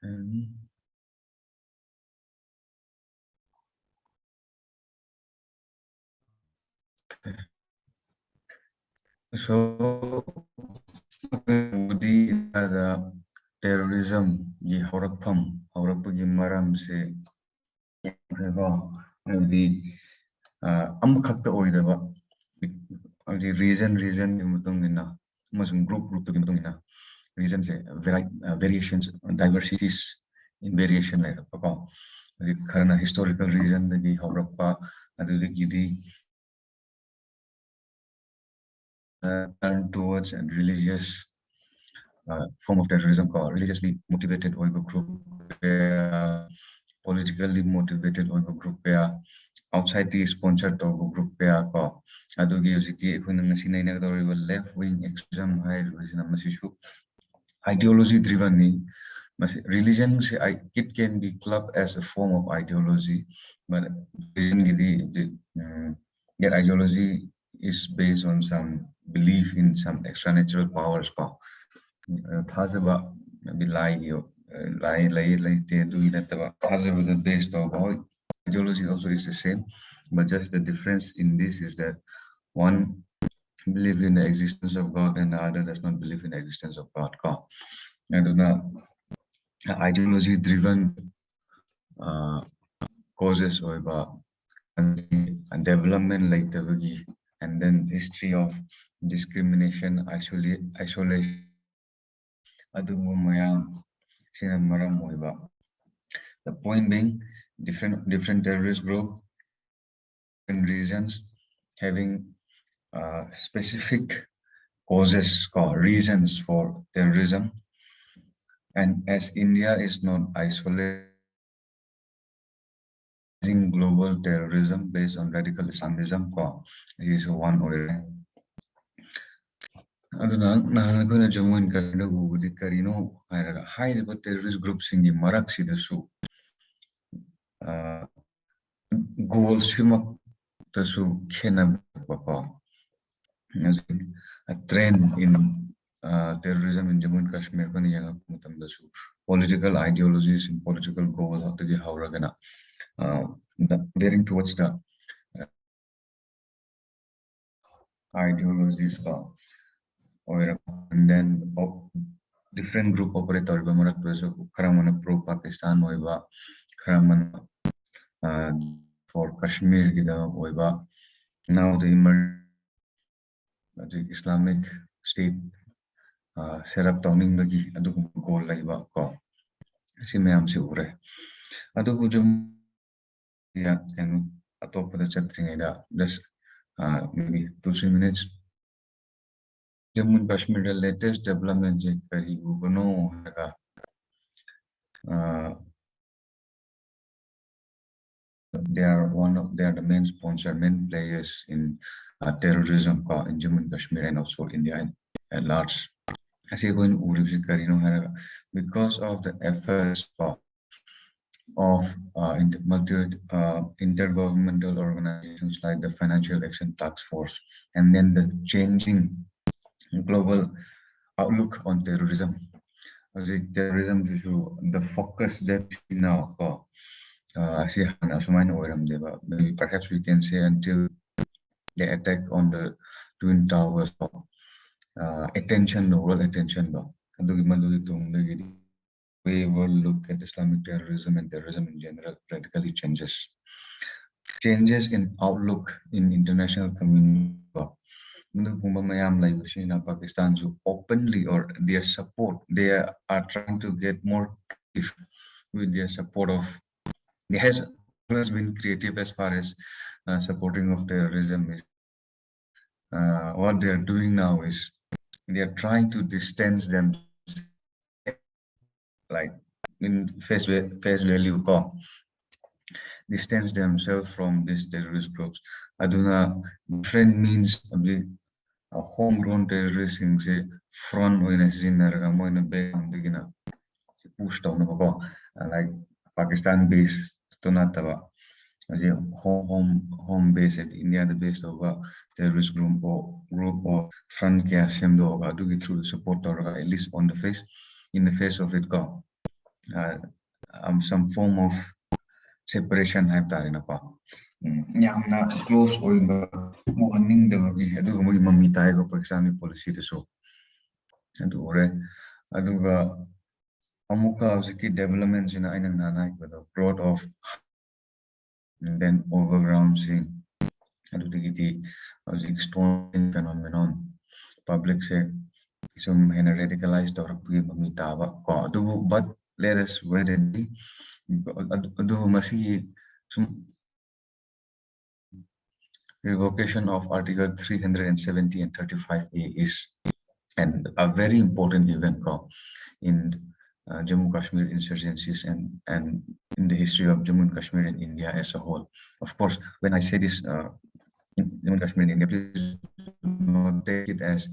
And so the terrorism the haurakpagi maramse the amakakta oidaba the reason mutungina amasung group to mutungina reasons variations diversities in variation like the current historical reason the haurakpa the turn towards and religious form of terrorism called religiously motivated oigo group, politically motivated oigo group, outside the sponsored oigo group, adugi usiki left wing extremism ideology driven religion it can be clubbed as a form of ideology, but their ideology is based on some belief in some extranatural powers. Based on all ideology also is the same, but just the difference in this is that one believe in the existence of God and the other does not believe in the existence of God. And ideology driven causes or and development like the and then history of discrimination, isolation. The point being, different terrorist group and reasons having specific causes or reasons for terrorism. And as India is not isolated global terrorism based on radical Islamism, this is one way. Jammu and Kashmir high terrorist groups in the Marak goals a trend in terrorism in Jammu and Kashmir political ideologies and political goals of the bearing towards the ideologies and then different group operator pro Pakistan for Kashmir now the Islamic State set up towning bagi goal laiba si mayam si ure and atop the chatting just maybe 2-3 minutes. Jammu and Kashmir, the latest development they are the main sponsor, main players in terrorism in Jammu and Kashmir and also India at large. Because of the efforts of intergovernmental organizations like the Financial Action Task Force, and then the changing global outlook on terrorism. Terrorism issue, the focus that now, maybe perhaps we can say until the attack on the Twin Towers, attention, world attention, we will look at Islamic terrorism and terrorism in general radically changes. Changes in outlook in international community. Pakistan openly or their support, they are trying to get more creative with their support of. It has always been creative as far as supporting of terrorism is. What they are doing now is they are trying to distance them, like in face value distance themselves from these terrorist groups. Aduna different means of the homegrown terrorists in the front when I see push down like Pakistan based to not home base in India the base of terrorist group or front cash do it through the support or at least on the face in the face of it some form of separation have that in a pa. Yamna close over warning the mummy tiger Pakistani policy to so. And aduga amuka key developments in Ainang with the growth of and then overground scene. Adutigiti storm phenomenon. Public said some radicalized or mitaba. But let us wait and see. Some revocation of Article 370 and 35A is a very important event in Jammu Kashmir insurgencies and in the history of Jammu and Kashmir and India as a whole. Of course, when I say this in Jammu and Kashmir and India, please not take it as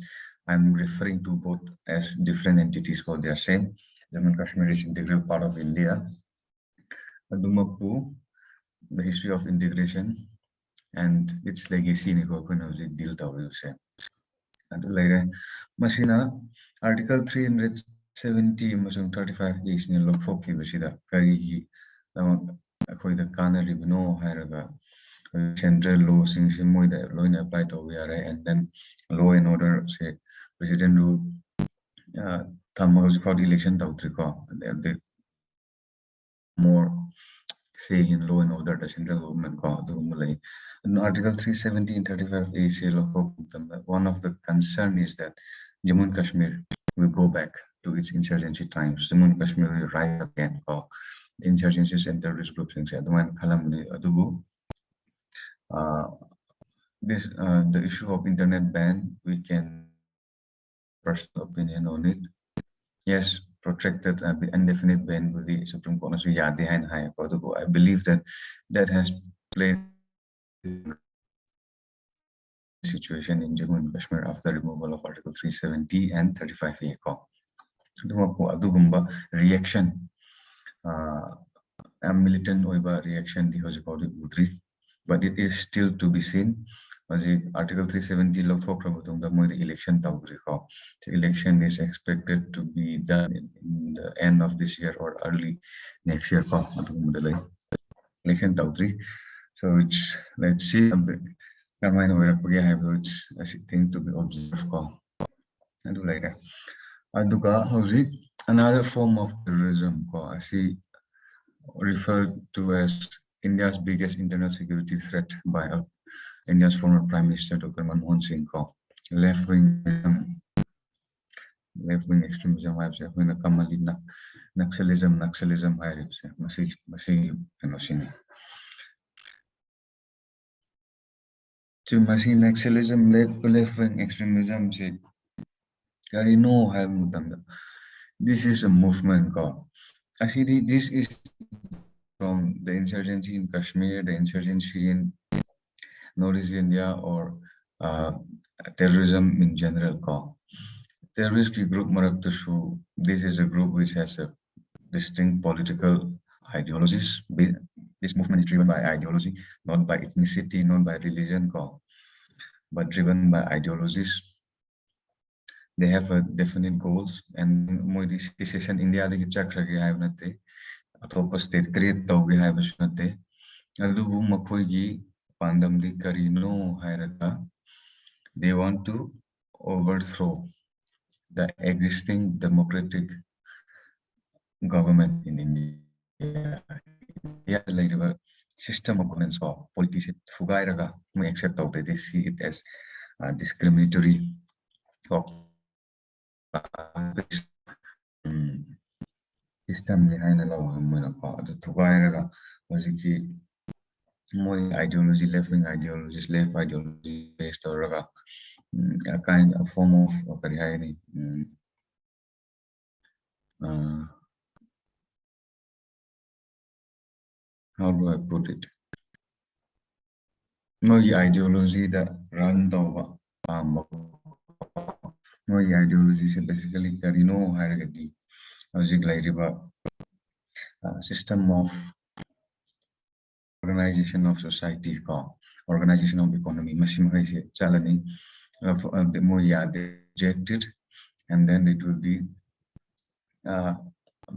I'm referring to both as different entities called they are same. Jammu and Kashmir is integral part of India. Adumapu, the history of integration and its legacy in the deal say. And Machina Article 370 35 is in Lokfoki Vashida Kari the Kana Ribno Haraga central law since the law in applied to VRA and then law and order say President Lu Tamos for the election Tautrico and more say in law and order the central government in Article 370 and 35 A one of the concern is that Jammu and Kashmir will go back to its insurgency times. Jammu and Kashmir will rise again for the insurgencies and terrorist groups in the issue of internet ban, we can personal opinion on it. Yes, protracted indefinite ban with the Supreme Court. So yeah, they had high. I believe that has played situation in Jammu and Kashmir after removal of Article 370 and 35A. Adugumba reaction, a militant reaction, but it is still to be seen. Article 370 the election the election is expected to be done in the end of this year or early next year. Election so it's let's see it's a thing to be observed. Another form of terrorism I see referred to as India's biggest internal security threat by India's former Prime Minister Dr. Manmohan Singh left-wing extremism Naxalism to machine Naxalism left-wing extremism this is a movement actually this is from the insurgency in Kashmir, the insurgency in Northeast India, or terrorism in general. Terrorist group Maraktashu, this is a group which has a distinct political ideologies. This movement is driven by ideology, not by ethnicity, not by religion, but driven by ideologies. They have a definite goals, and more this decision India the chakra have nate, atop state create tauge have nate. Adubu makoigi pandam di karino hairaka. They want to overthrow the existing democratic government in India. India like system of governance or politician fugairaga may accept of they see it as discriminatory system behind the law the fugairaga was more ideology, left-wing ideologies, left ideology based or a kind of form of how do I put it? No ideology that run over no ideology is basically no hierarchy. System of organization of society organization of economy challenging the more they rejected and then it will be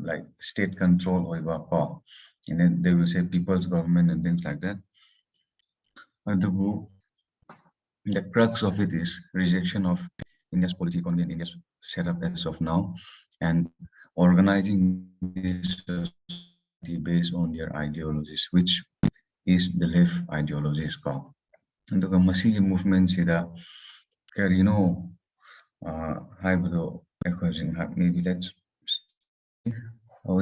like state control or and then they will say people's government and things like that. The crux of it is rejection of India's political economy and India's setup as of now, and organizing this society based on their ideologies, which is the left ideologies called. And the Masigi movement sida Karino Hybrid maybe let's see how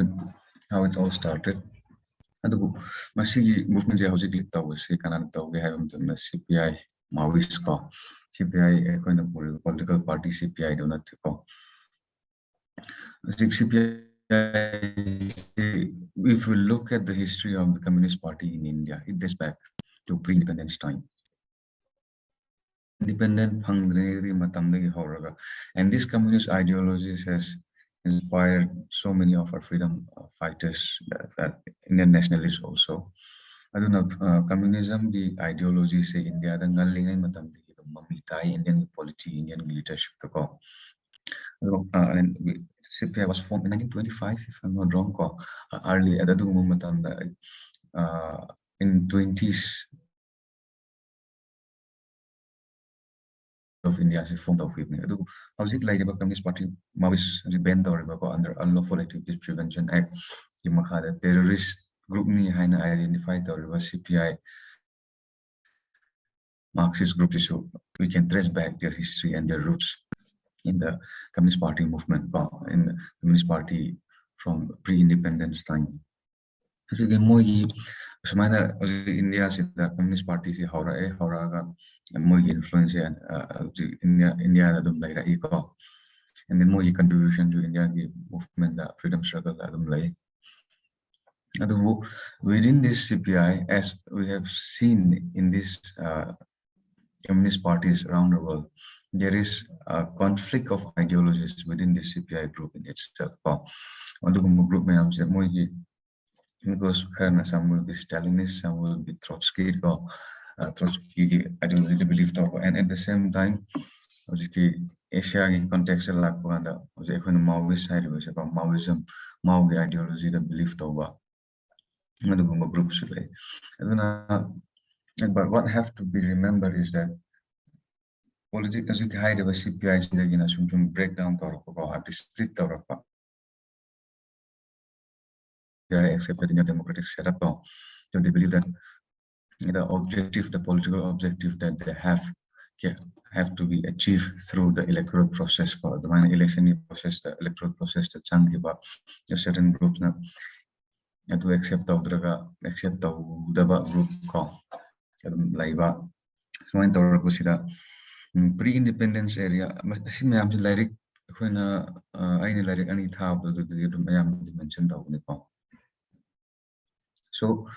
it all started. ꯑꯗꯨꯕꯨ ꯃꯁꯤꯒꯤ ꯃꯨꯚꯃꯦꯟꯁꯦ ꯍꯧꯖꯤꯛ lead ꯇꯧꯕꯁꯤ ꯀꯅꯥꯅ ꯇꯧꯒꯦ ꯍꯥꯏꯕ ꯃꯇꯝꯗ CPI Maoist ꯀꯣ CPI ꯑꯩꯈꯣꯏꯅ ꯄꯨꯔꯤꯕ ꯄꯣꯂꯤꯇꯤꯀꯦꯜ ꯄꯥꯔꯇꯤ CPI ꯗꯣ ꯅꯠꯇꯦꯀꯣ hꯧꯖꯤꯛ CPI if we look at the history of the Communist Party in India, it dates back to pre-independence time. Independent ꯐꯪꯗ꯭ꯔꯤꯉꯩꯒꯤ ꯃꯇꯝꯗꯒꯤ ꯍꯧꯔꯒ, and this communist ideologies has inspired so many of our freedom fighters, Indian nationalists also. Aduna communism the ideology say India da ngallingai matamdagi mami tai Indian polity, Indian leadership ko. And CPI was formed in 1925 if I'm not wrong ko. Early adadu matamda in 20s of India as a form of evening. How's it like about Communist Party Maoist ban under Unlawful Activities Prevention Act? The terrorist group ni haina identify the CPI Marxist group issue. We can trace back their history and their roots in the Communist Party movement, in the Communist Party from pre-independence time. So more India the Communist Party si hauraga more influence and India adum lai rai ko, and then more contribution to India movement the freedom struggle adum lai. Within this CPI, as we have seen in this Communist parties around the world, there is a conflict of ideologies within the CPI group in itself. Group because some will be Stalinist, some will be Trotsky ideology belief, and at the same time, Asia context like Maoist side was about Maoism, Mao ideology the belief over groups. But what have to be remembered is that politics high the CPI breakdown split accepted in a democratic setup. So they believe that the objective, the political objective that they have to be achieved through the electoral process, or the election process, the electoral process, the chunk about certain groups now to accept the group call. So in the pre-independence area, lyric when I lyric any tab the mentioned. So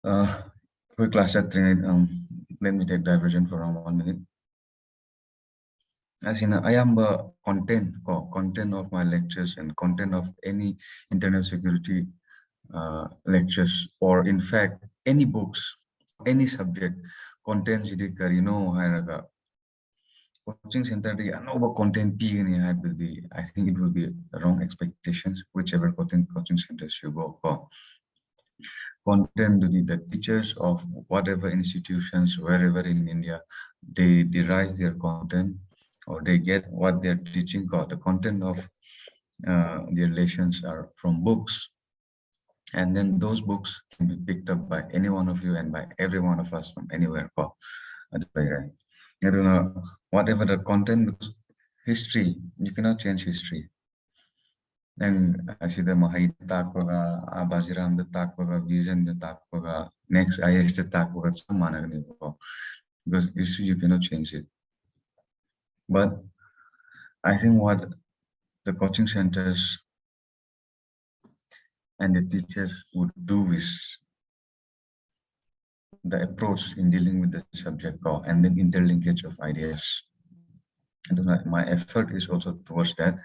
quick class at let me take diversion for around 1 minute. As in I am content of my lectures and content of any internet security lectures, or in fact any books, any subject content hiraga coaching center about content I think it will be wrong expectations whichever coaching centers you go for. Content to the teachers of whatever institutions wherever in India, they derive their content or they get what they're teaching. The content of their lessons are from books, and then those books can be picked up by any one of you and by every one of us from anywhere. Whatever the content, because history, you cannot change history. And I see the Mahit Takwaga, Abaziram the Takwaga, Vision the Takwaga, next IS the Takwaga, because history you cannot change it. But I think what the coaching centers and the teachers would do is the approach in dealing with the subject and then interlinkage of ideas. My effort is also towards that.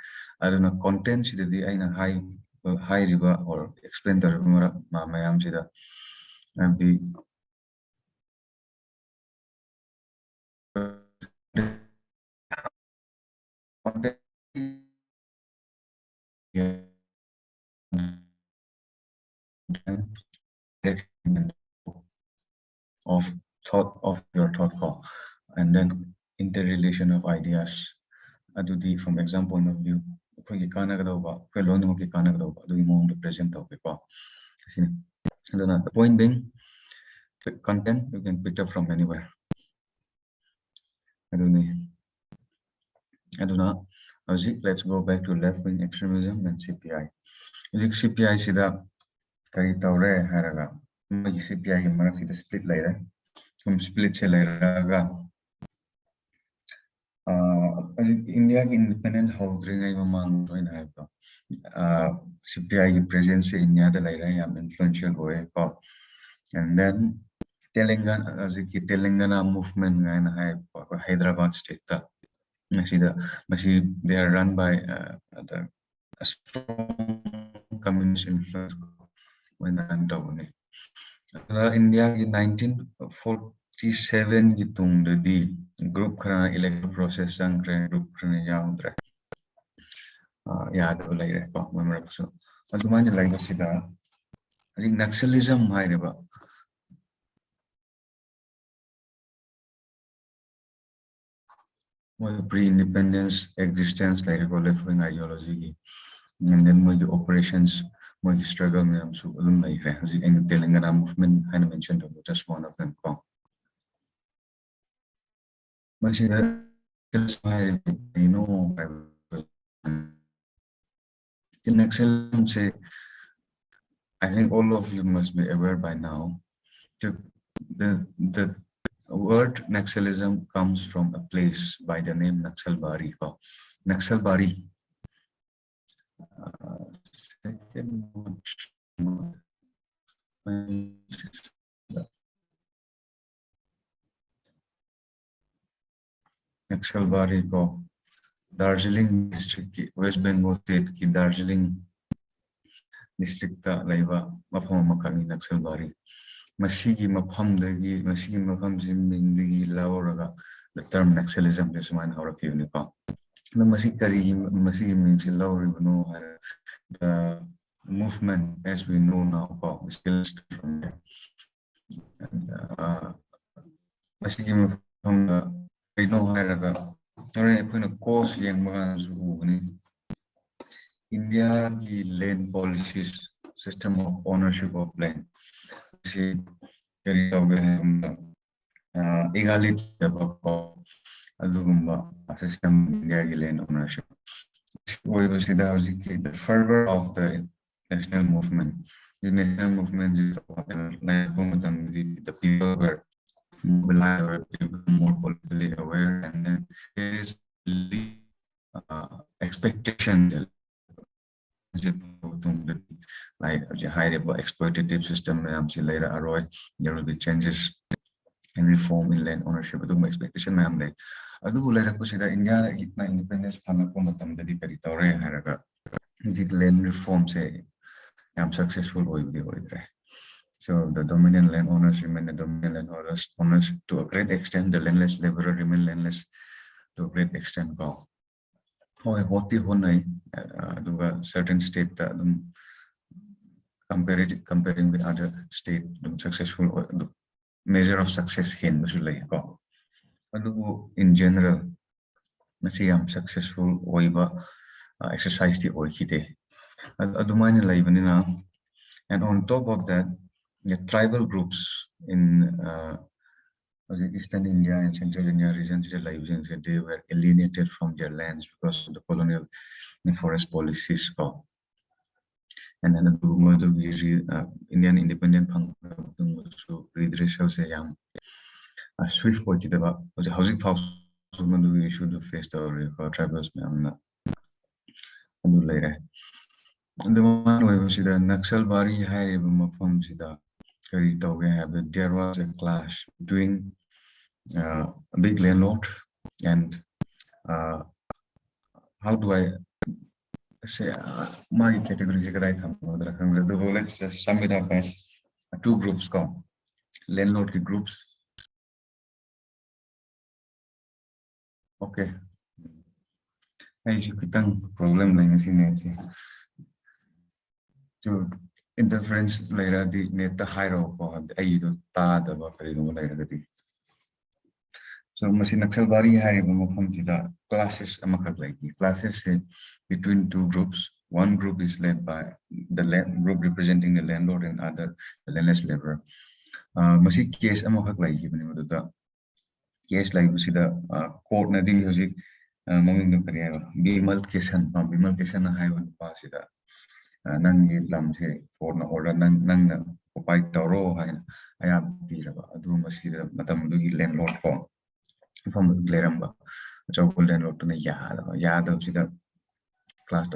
I don't know contents the high river or explain the mayam and the content direction of your thought call, and then interrelation of ideas. Adudi from exam point of view, we present the point being, the content you can pick up from anywhere. Let's go back to left-wing extremism and CPI. CPI sida kari taure haraga. CPI ki marak sida split later. Split se later. India ki independent holding ay mamang join hai to. CPI ki presence in India da later yam influential hoye ko. And then Telangana movement ngayon hai Hyderabad state ta. They are run by a strong communist influence when India in 1947 gitung the group khana electoral process sang group khana yaudra yaad ulai re pa member so adumani like sida Naxalism hai re ba pre-independence existence like left-wing ideology, and then the operations, the struggle, so like in the Telangana movement, I mentioned just one of them. But you know, in Excel, say, I think all of you must be aware by now. The word Naxalism comes from a place by the name Naxalbari. Naxalbari. Naxalbari ko Darjeeling district ki West Bengal state ki Darjeeling district ta laiba mafam makani Naxalbari. Masigi mafamdagi masigi mafamjimdagi lauraga the term Naxalism is mine how to unico. The movement as we know now is still from there. And we know how course India the land policies system of ownership of land. Egality system India land ownership. We will see the fervor of the national movement. The national movement is the people were mobilized, more politically aware, and then there is expectation like a high exploitative system. There will be changes and reform in land ownership. Expectation, ma'am. India independence land reform say I'm successful. So the dominant landowners remain the dominant landowners to a great extent. The landless laborer remain landless to a great extent. What the certain state comparing with other state successful the measure of success in general, I'm successful exercise the and on top of that, the tribal groups in Eastern India and Central India regions, they were alienated from their lands because of the colonial forest policies. And then the Indian independent swift was a housing house we should face the tribals. The one way we see the Naxalbari high from Sida there was a clash between a big landlord and how do I say my categories let's just sum it up as two groups landlord groups. Okay. Ay, kitang problem na yung sinensi. So, interference later the net the higher I do ta the later the so machine Naxalbari had classes classes between two groups. One group is led by the group representing the landlord and other the landless laborer. Masi case amakak the case like court nadi hosi moving the career bimal kisan highway pasida nang lam se for na order nang upai toro hai aya biraba adu masida matam du landlord ko from Gleramba. So golden road to the Yad of the class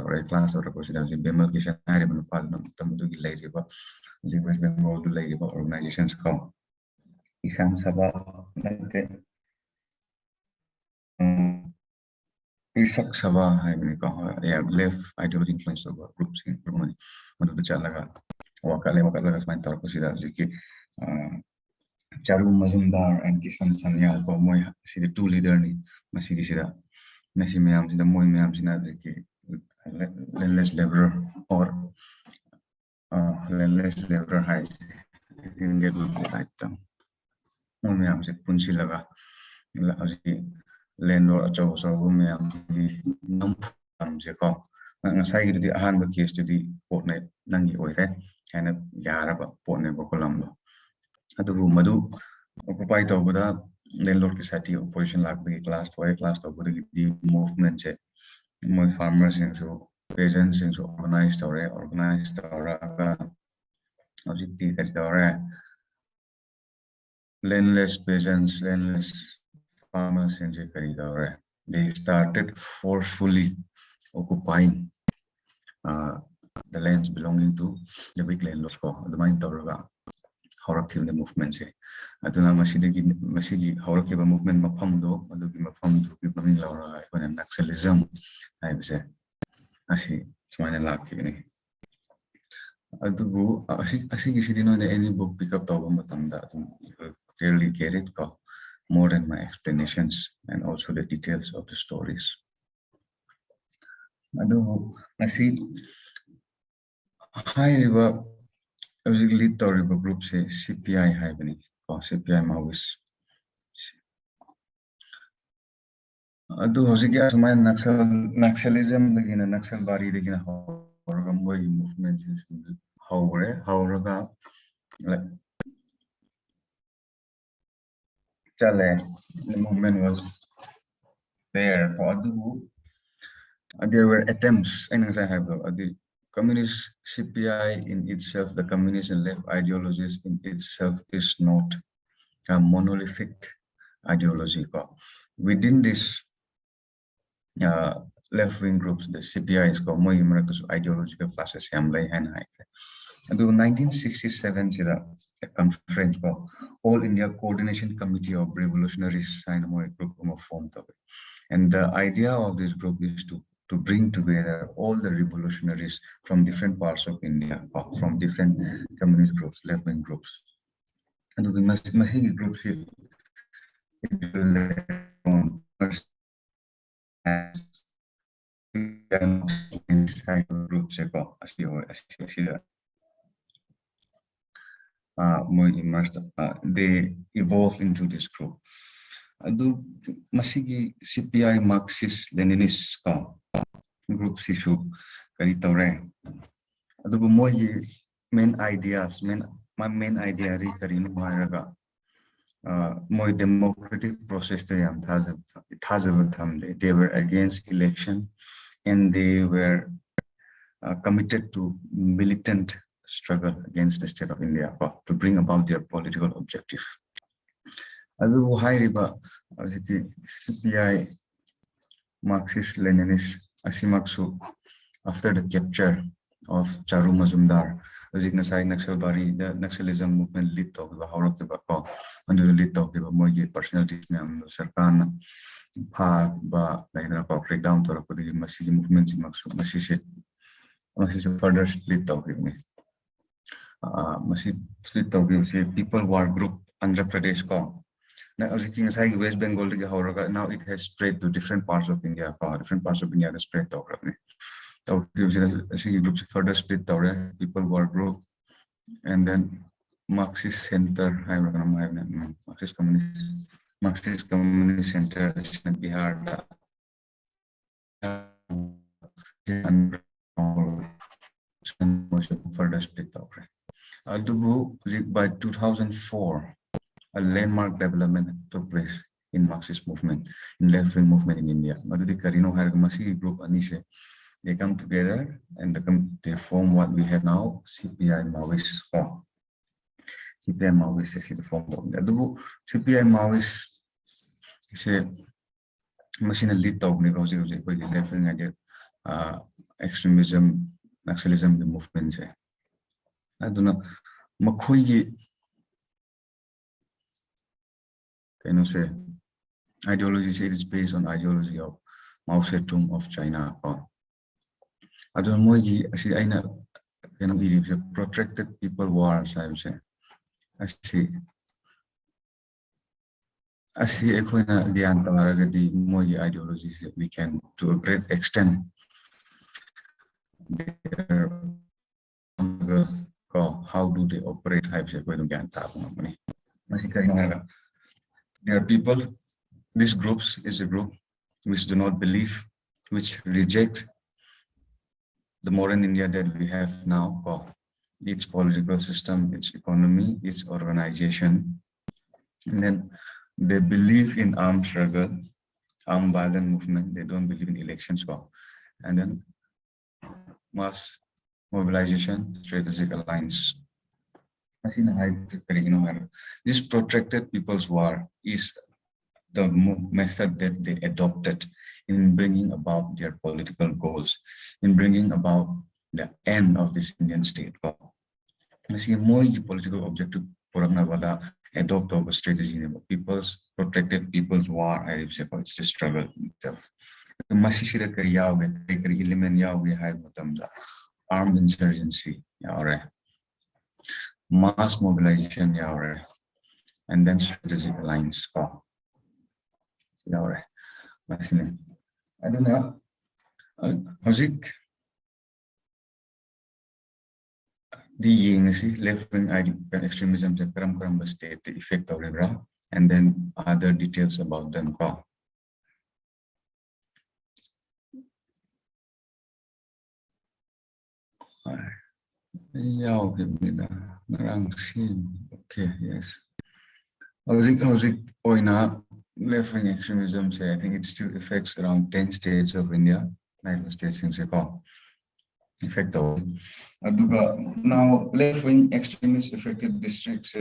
or president, the demarcation area of Parliament, the Labour, the West Bengal Labour organizations come. Isan Sabah, Isak Sabah, I have left ideology influence of groups in Germany. One of the Chalaga, Wakala, my talk was Charu Mazumdar and Kishan Sanyal, Moy, see the two leader, Masidi Shira. Nasi mayam sida moy mayam sina the landless laborer or landless laborer has in get like moy mayam se punsi laga landlord achaw so mayam nam se ko ngasai di ahan ba case di court na nangi oire kana yaraba pot ne ko lamdo adu madu occupy to boda landlord ki sati opposition lag the class to boda the movement che my farmers into peasants into organized landless peasants, landless farmers in they started forcefully occupying the lands belonging to the big landlords. The mind Horakiv the movement say. Aduna Masigi Horakiva movement Mapamdo, Aduki Mapam to people in Laura when Naxalism, I would say. Asi Smana Laki. Adubu, I think if you didn't know any book pick up Tobamatanda, you will clearly get it more than my explanations and also the details of the stories. Adubu, I see high river. Basically, the river group say CPI happening or CPI Maoist. Adu hosiki asumay Naxalism begin Naxal bari begin Horogamboy movement however like Chale the movement was there for Adu. There were attempts and as I have the communist CPI in itself, the communist and left ideologies in itself is not a monolithic ideology. Within this left-wing groups, the CPI is called more ideological classes. And in 1967, a conference called All India Coordination Committee of Revolutionaries group formed. And the idea of this group is to bring together all the revolutionaries from different parts of India, from different communist groups, left-wing groups. And the Masigi groups they evolved into this group. Adu Masigi CPI Marxist Leninist group sisu kari tore. Adu moi main ideas my main idea ri kari no haraga more democratic process they were against election and they were committed to militant struggle against the state of India to bring about their political objective. Adu high riba CPI Marxist Leninist asimaksu after the capture of Charu Mazumdar, Naxalbari, the Naxalism movement lit of the Horokiba under the lit of the Mogi personalities, Sarkana, Pa, break down to the Masigi movements in Maxu, Masisi further split of me. Masi split of people war group Andhra Pradesh. Now, West Bengal, now it has spread to different parts of India. Different parts of India has spread. Groups further split. People were group and then Marxist Center, Marxist Communist Center, Bihar, further split up. By 2004, a landmark development took place in Marxist movement, in left-wing movement in India. Group Anise, they come together and they form what we have now, CPI Maoist form. CPI Maoist is the form of the CPI Maoist is machine lead talk because left-wing idea, extremism, nationalism, the movement. I don't know. Makhoyi can say ideology is based on ideology of Mao Zedong of China. I don't know. I protracted people wars. I say. I see. I see. The ideologies we can, to a great extent, how do they operate? There are people, these groups is a group which do not believe, which reject the modern India that we have now, its political system, its economy, its organization. And then they believe in armed struggle, armed violent movement. They don't believe in elections. And then mass mobilization, strategic alliance. This protracted people's war is the method that they adopted in bringing about their political goals, in bringing about the end of this Indian state. More political objective adopt of a strategy, people's protracted people's war, it's the struggle itself. Armed insurgency, mass mobilization, and then strategic alliance. I don't know. The left-wing extremism state the effect of the and then other details about them. Yeah, okay, yes. Left-wing extremism, say, I think it still affects around 10 states of India, 9 states in Nepal. Effective. Now, left-wing extremist affected districts,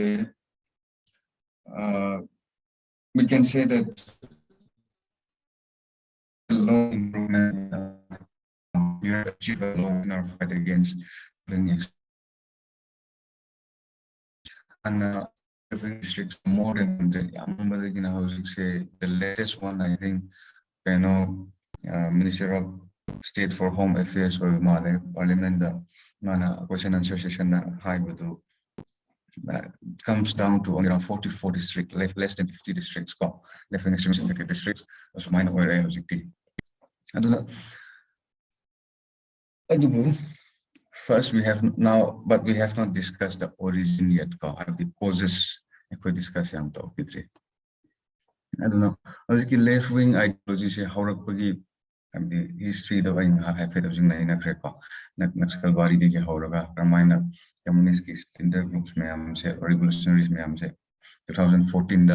we can say that a lot of improvement. We have achieved a lot in our fight against left-wing extremism. And districts more than the latest one, I think, Minister of State for Home Affairs or Parliament, question and answer session high comes down to only around 44 districts, less than 50 districts, left-wing extremist affected districts, also minor area of I don't know. First, we have now, but we have not discussed the origin yet. The causes we discuss. I don't know. Left-wing ideology say how the history of communist splinter groups, revolutionaries, 2014,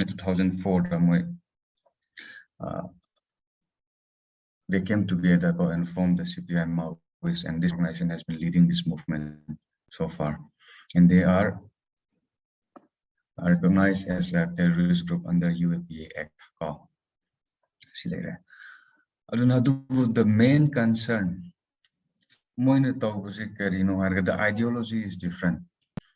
2004, they came together and formed the CPI Maoist, and this organization has been leading this movement so far. And they are recognized as a terrorist group under UPSC Act. The main concern, the ideology is different.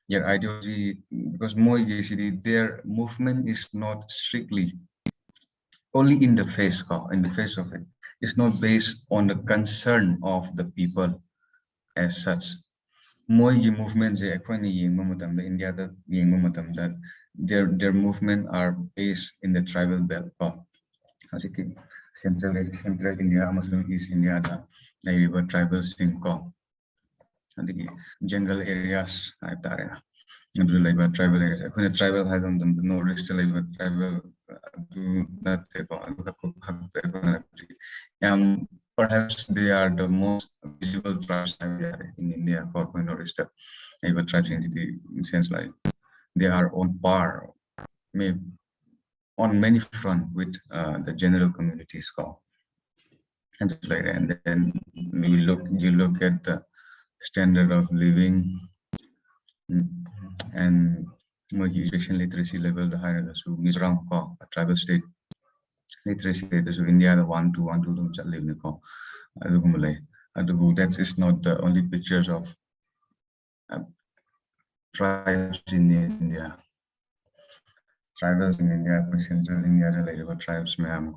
Their ideology, because their movement is not strictly only in the face of it. It's not based on the concern of the people as such. More movements, India that their movement are based in the tribal belt. Central India, East India, the tribal thing. the jungle areas tribal areas. Tribal has on the northeast tribal perhaps they are the most visible tribes in India for northeast tribes in the sense like they are on par, maybe on many front with the general communities called and just like that. And then you look at the standard of living and education literacy level the higher so Mizoram a tribal state literacy rate so India the 1 to 2 that is not the only pictures of tribes in India. Tribals in India, Central India, like tribes, ma'am,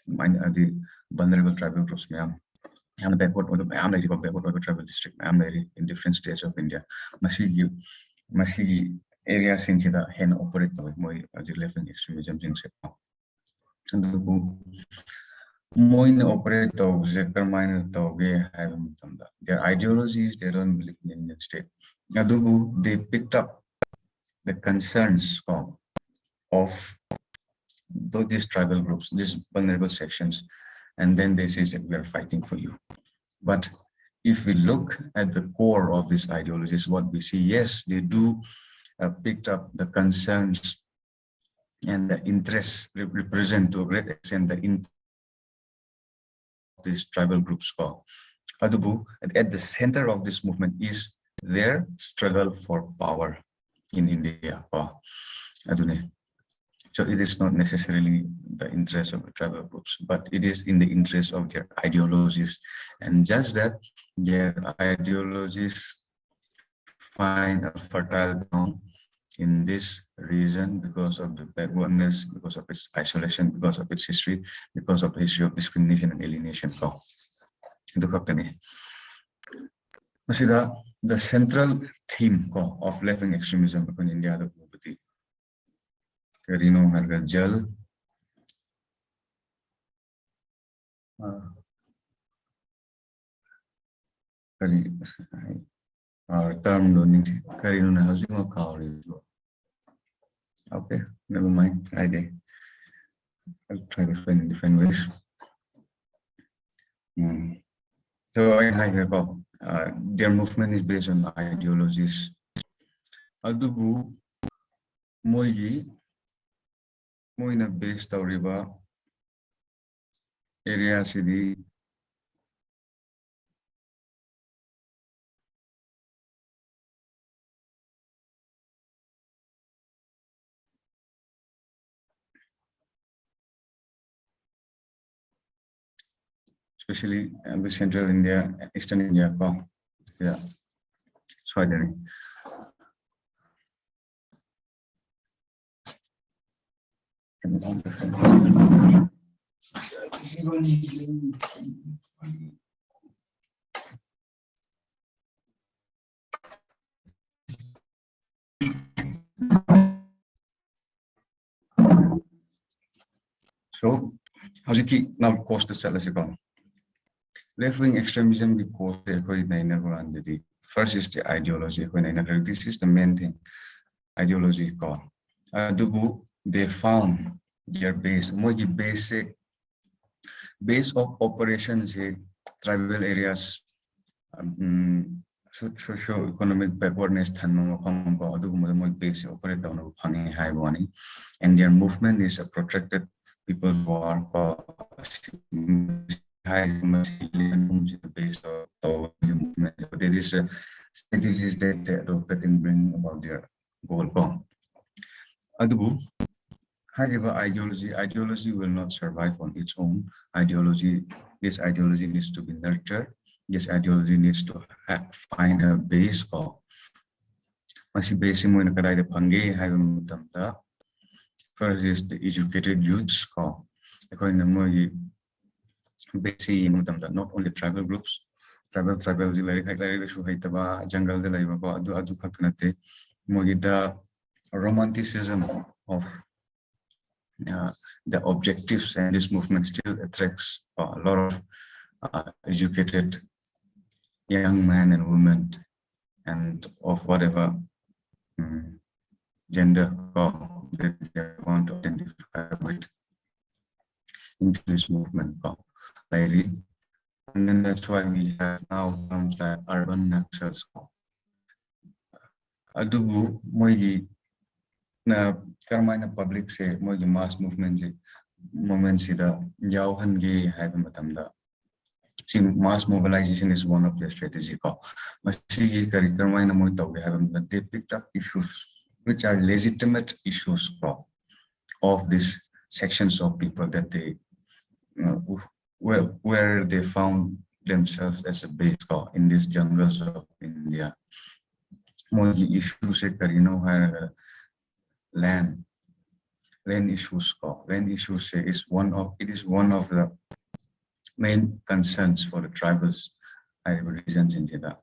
the vulnerable tribal groups, ma'am. I'm the backward or the backward tribal district, ma'am, in different states of India. Masi areas in the hen operate by my left-wing extremism in September. And Moin operate their ideologies, they don't believe in Indian state. They picked up the concerns of these tribal groups, these vulnerable sections, and then they say that we are fighting for you. But if we look at the core of these ideologies, what we see, yes, they do picked up the concerns and the interests represent to a great extent the interest of these tribal groups. At the center of this movement is their struggle for power in India. So it is not necessarily the interest of the tribal groups, but it is in the interest of their ideologies. And just that their ideologies find a fertile ground in this region because of the backwardness, because of its isolation, because of its history, because of the history of discrimination and alienation. The central theme of left-wing extremism in India Jal term okay, never mind. I'll try to explain in different ways. So their movement is based on ideologies. Adubu Moina based Tauriba area city. Especially the central India, eastern India. Yeah, so I didn't. So, how's it now cost the sellers? Left-wing extremism because first is the ideology. This is the main thing. Ideology call. They found their base. Base of operations tribal areas, socio-economic backwardness, base operate and their movement is a protracted people's war. Base of movement. There is a strategies that they adopted in bringing about their goal. Ideology will not survive on its own. This ideology needs to be nurtured. This ideology needs to find a base for. First is the educated youths call. Not only tribal groups, tribal jungle the romanticism of the objectives and this movement still attracts a lot of educated young men and women and of whatever gender that they want to identify with into this movement. And then that's why we have now terms like urban Naxals. Adubu moigi na karmaina public se moigi mass movement sida yauhange haibam matamda. See, mass mobilization is one of their strategies. They picked up issues which are legitimate issues of these sections of people that they where they found themselves as a base in these jungles of India. More issues land issues. Land issues is one of the main concerns for the tribals regions in India.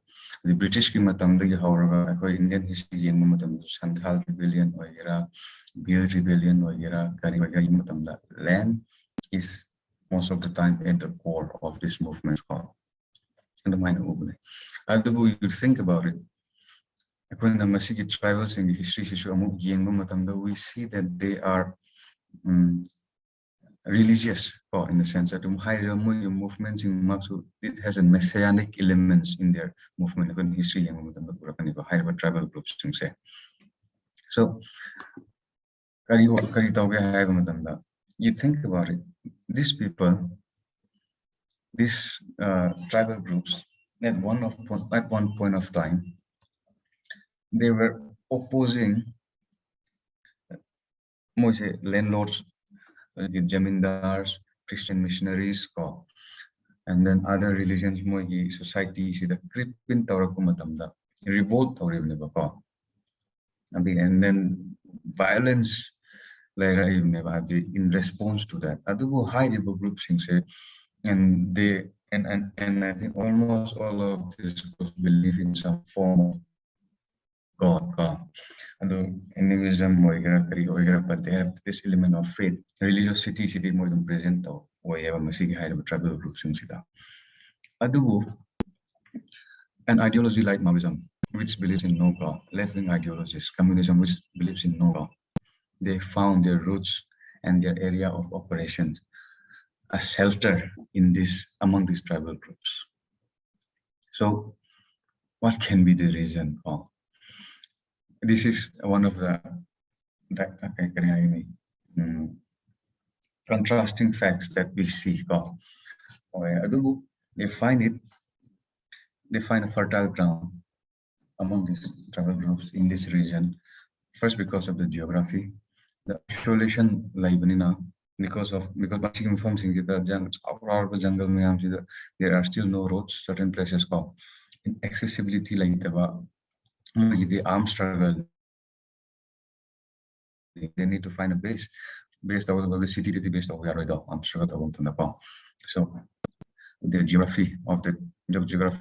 The British Kimatamdi, however, Indian history Santhal rebellion or Beer rebellion or Kari land is most of the time at the core of this movement. And the minor movement. You think about it. When the Masiki tribals in the history we see that they are religious, in the sense that movements in Maksu, it has a messianic elements in their movement in history tribal groups. So you think about it, these people, these tribal groups, at one point of time, they were opposing landlords, jamindars, Christian missionaries, and then other religions, society, the creeping revolt, and then violence in response to that. High level groups and they and I think almost all of these groups believe in some form of God. Animism, but they have this element of faith. Religiosity more than present or tribal groups. An ideology like Maoism, which believes in no God, left-wing ideologies, communism, which believes in no God, they found their roots and their area of operations a shelter in among these tribal groups. So, what can be the reason? This is one of the contrasting facts that we see. They find a fertile ground among these tribal groups in this region. First, because of the geography, the isolation because informs in the jungle, there are still no roads. Certain places in accessibility the armed struggle. They need to find a base based on the city that they based on armed struggle. So the geography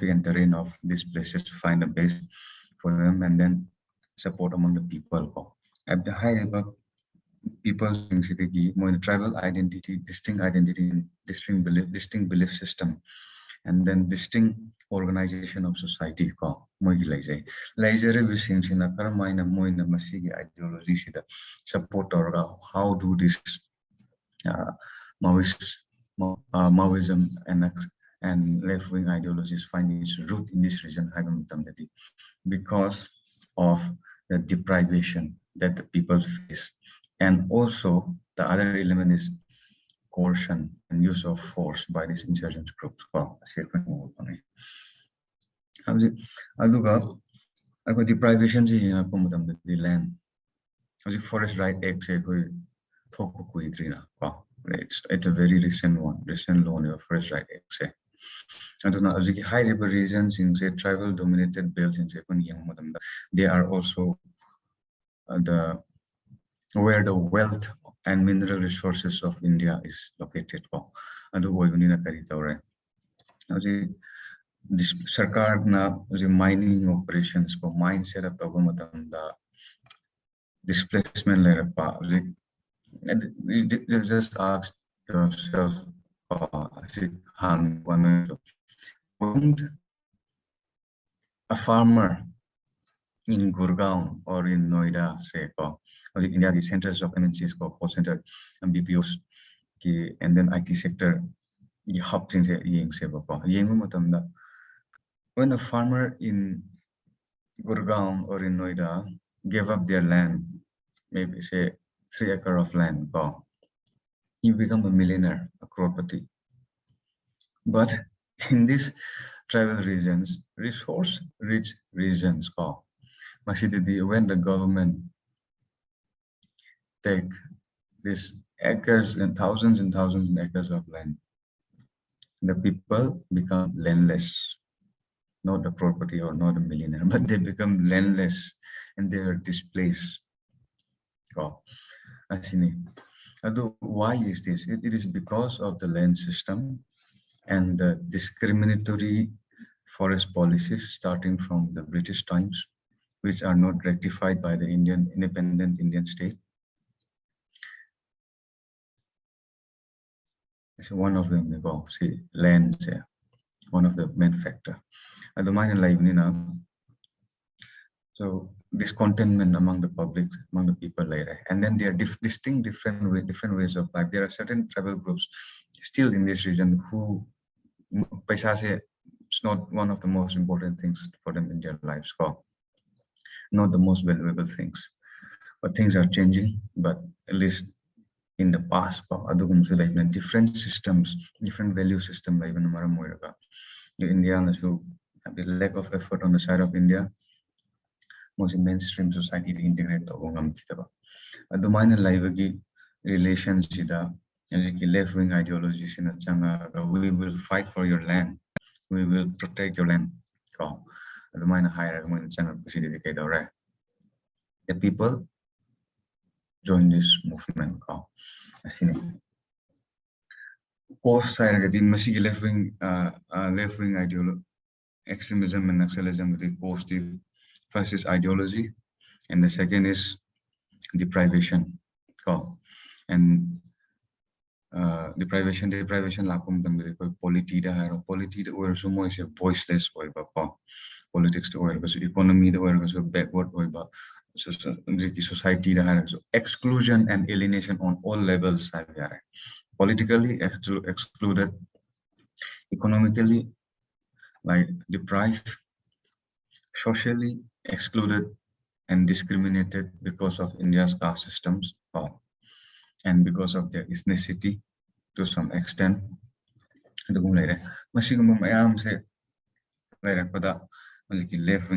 and terrain of these places to find a base for them and then support among the people. At the high level, people in tribal identity, distinct belief system, and then distinct organization of society. Ideology support or how do this Maoism and left-wing ideologies find its root in this region because of the deprivation that the people face. And also the other element is coercion and use of force by these insurgent groups. Deprivation the land. Forest Right Act it's a very recent law of Forest Right Act. High level regions in tribal dominated belts in they are also where the wealth and mineral resources of India is located. This Sarkar mining operations for mine set up displacement layer. Just ask yourself, wouldn't a farmer in Gurgaon or in Noida, say, India, the centers of MNCs, call center and BPOs, and then IT sector, the hub things when a farmer in Gurgaon or in Noida gave up their land, maybe say 3 acres of land, you become a millionaire, a crorepati. But in these tribal regions, resource-rich regions, when the government take these acres and thousands of acres of land, the people become landless, not a property or not a millionaire, but they become landless and they are displaced. Why is this? It is because of the land system and the discriminatory forest policies starting from the British times, which are not rectified by the independent Indian state. So one of them, lands, one of the main factor. At the minor life, so discontentment among the public, among the people later, and then there are distinct different ways of life. There are certain tribal groups still in this region who it's not one of the most important things for them in their lives, not the most valuable things. But things are changing, but at least in the past, different systems, different value system, like India, so the lack of effort on the side of India, most mainstream society to integrate the minor life relations, left-wing ideologies, we will fight for your land, we will protect your land. The minor higher the people join this movement. Post the left-wing ideology, extremism and nationalism, the positive. First is ideology, and the second is deprivation. And deprivation lakum tangde polity the or so more is a voiceless politics the or economy the or so backward so society so exclusion and alienation on all levels politically excluded, economically like deprived, socially excluded and discriminated because of India's caste systems and because of their ethnicity to some extent. Left-wing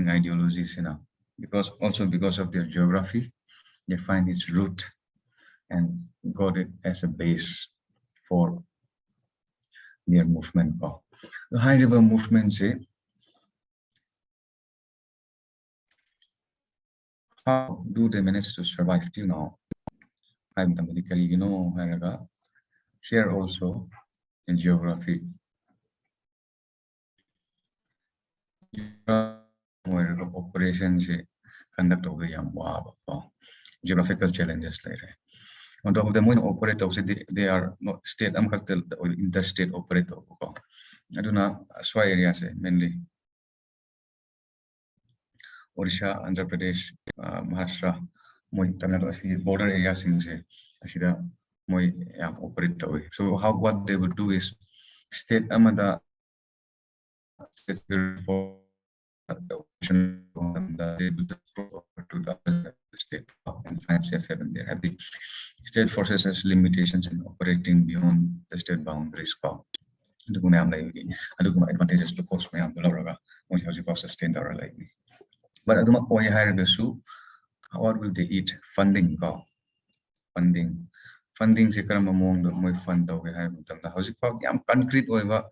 ideologies, because of their geography, they find its root and got it as a base for their movement. The high river movement say, how do they manage to survive till now? I'm medically, here also in geography. Operations conduct over geographical challenges later. On top of the main operator, they are not state or interstate operator. I don't know, Swai areas mainly. Odisha, Andhra Pradesh, Maharashtra, Tamil Nadu, border areas in operate. So what they would do is state amada for they do the state and find safe haven there. The state forces has limitations in operating beyond the state boundaries. Advantages to cost sustain our life. But what will they eat? Funding. Funding se karama mong moi fund tawge hai matamda hojik pa yam concrete oiba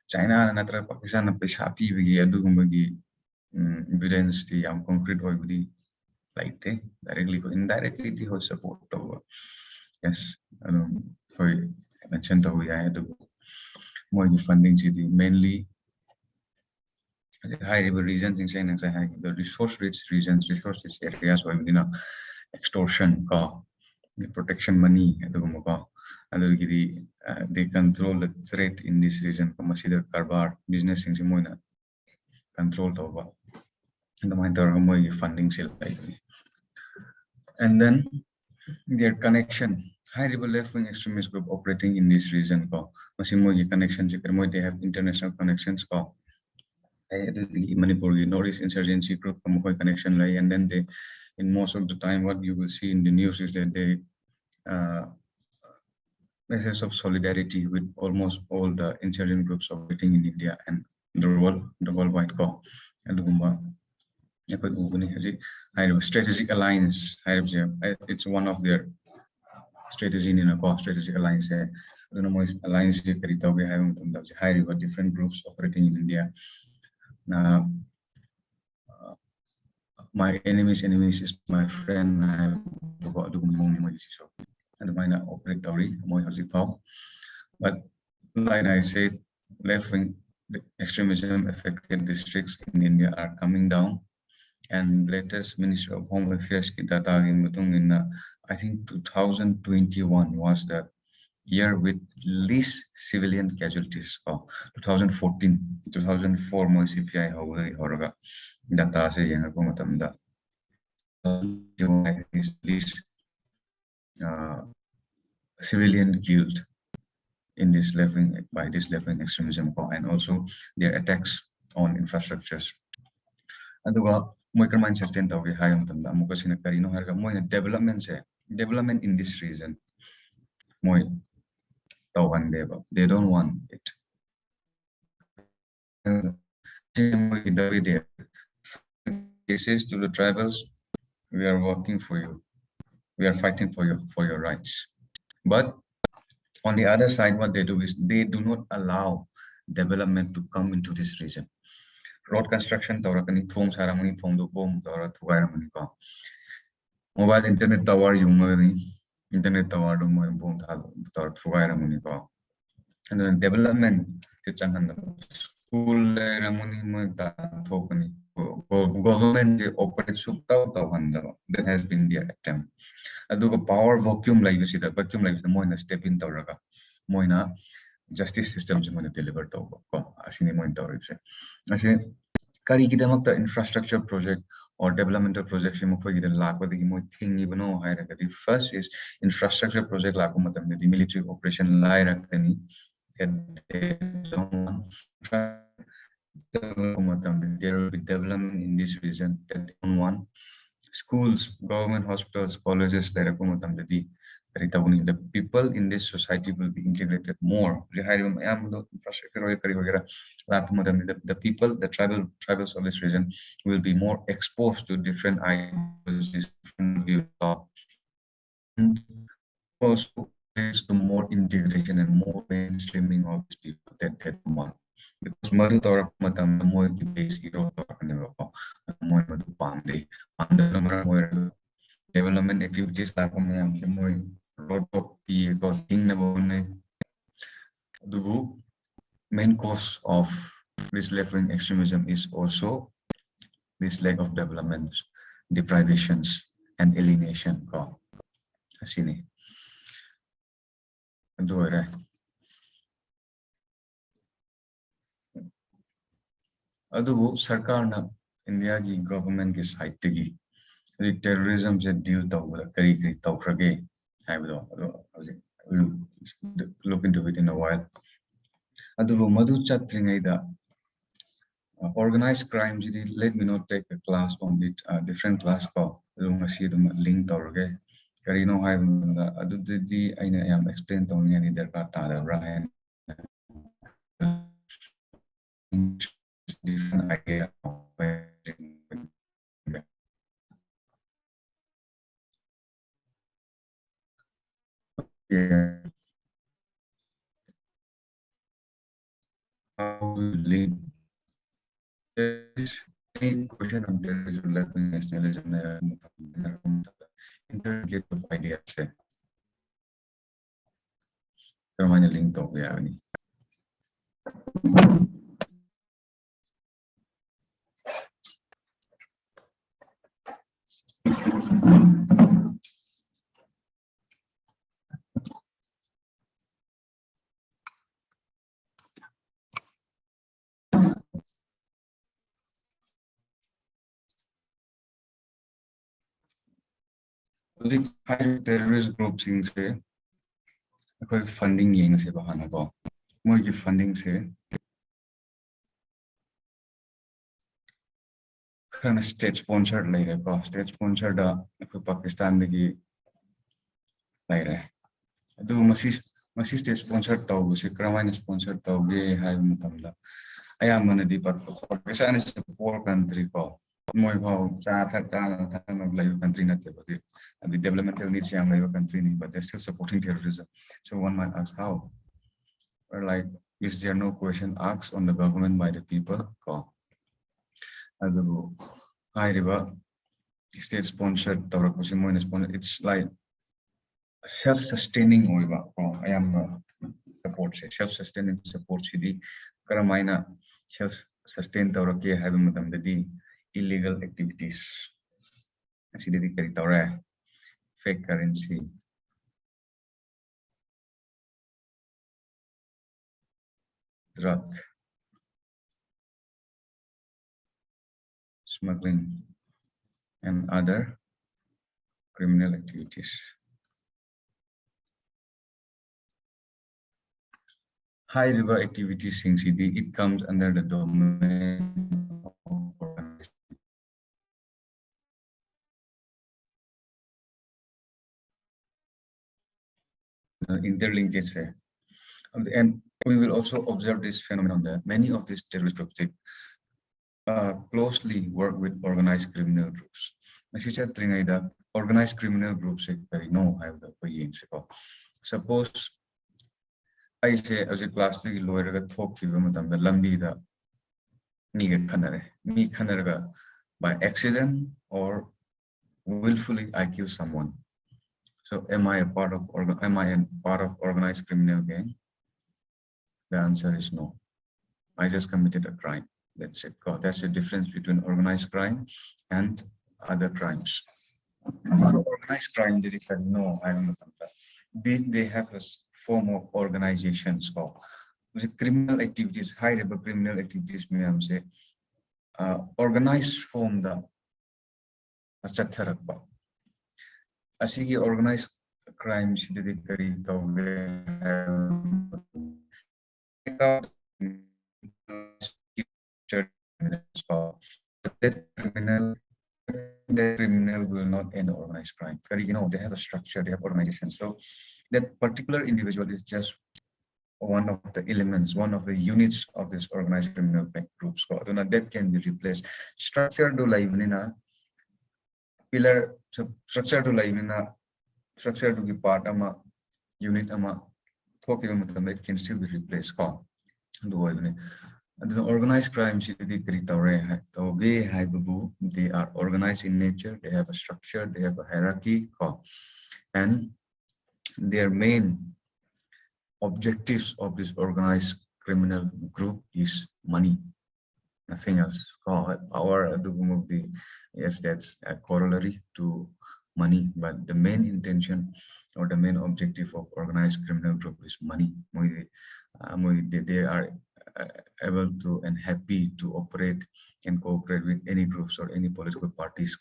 China natra Pakistan na paisa pibigi adugumagi evidence ti yam concrete oibudi like directly or indirectly ti ho support to. Yes, hoi mention to ya adu moi funding ti mainly high river regions in China, the resource-rich regions, resource-rich areas where extortion, the protection money, they control the threat in this region. Consider Karbar business in Simoina controlled over. and the funding still. And then their connection. High level left wing extremist group operating in this region. Connections, they have international connections. The Manipur Northeast insurgency group connection, and then they, in most of the time, what you will see in the news is that they message of solidarity with almost all the insurgent groups operating in India and the worldwide call. And strategic alliance, it's one of their strategy in a strategic alliance. Alliance high different groups operating in India. My enemy's enemies is my friend. I have to go to and the operate but like I said, left-wing extremism affected districts in India are coming down. And latest Ministry of Home Affairs data in I think 2021 was the year with least civilian casualties. 2004 mo CPI horaga data se yang ako matamda is least civilian killed in this by this left-wing extremism and also their attacks on infrastructures. Aduga moi kerman sustain tawi hayam tanda amuka sina karino harga moi development in this region moi tawan deba they don't want it. He says to the tribals, we are working for you, we are fighting for your rights, but on the other side, what they do is they do not allow development to come into this region. Road construction, mobile internet tower, internet tower, and then development, school, government operates that has been their attempt. Aduga power vacuum like you see that vacuum like the moina step in Tauraga moina justice systems in deliver to asini moin Taurage. Ashe Kari Kidamakta infrastructure project or developmental projects in the lack of the thing even know hierarchy. First is infrastructure project lakumatam, the military operation Lyrakani, there will be development in this region that they don't want. Schools, government hospitals, colleges, the people in this society will be integrated more. The people, the tribals of this region will be more exposed to different ideologies, and also leads to more integration and more mainstreaming of these people that they want. Because Madu Tora Matam, more base hero more Madu Pande, under development activities like more road P because in the main cause of this left-wing extremism is also this lack of development, deprivations, and alienation. Asini. Adubu Sarkarna India government ki side tigi terrorism se deal kari tawrage we'll look into it in a while. Adubu Madhu Chatringaida organized crime let me not take a class on it different class call link tawrage Karino have Adudi I am explained only any their Ryan different idea of how we live. There's any question of terrorism, left-wing nationalism, interrogate of ideas. Termanya link to ya ini. terrorist groups say funding yeng se bahana ko moi ki funding se kind of state sponsored lai re ko state sponsored Pakistan ki lai re adu masi state sponsored tau se kramai sponsored tau ge hai matamda aya mana di Pakistan is a poor country ko moi bhau cha thak ta lai country na te bagi the developmental needs yang lai country ni but they're still supporting terrorism. So one might ask how, or like, is there no question asked on the government by the people ko adu hai riba state sponsored tawra ko moi sponsor it's like self sustaining oiba ko I am support se self sustaining support sidi karamaina self sustain tawra ke haiba matam di illegal activities asidi kari tawra fake currency, drug smuggling, and other criminal activities. High river activities in CD, it comes under the domain of organized interlinkage. And we will also observe this phenomenon that many of these terrorist groups closely work with organized criminal groups. Organized criminal groups no have the suppose I say as a class 3 lawyer talk Lambida me by accident or willfully I kill someone. So am I a part of organized criminal gang? The answer is no. I just committed a crime. That's it. That's the difference between organized crime and other crimes. Organized crime, no, I don't know. They have a form of organizations called criminal activities, high level criminal activities, may I say, organized form the Achatharakba. Asigi organized crimes, the criminal will not end organized crime. They have a structure, they have organization. So that particular individual is just one of the elements, one of the units of this organized criminal groups. That can be replaced. Structure to live in a pillar, structure to live in a structure to be part of a unit, it can still be replaced. The organized crime, they are organized in nature, they have a structure, they have a hierarchy, and their main objectives of this organized criminal group is money, nothing else. Yes, that's a corollary to money, but the main intention or the main objective of organized criminal group is money. They are able to and happy to operate and cooperate with any groups or any political parties.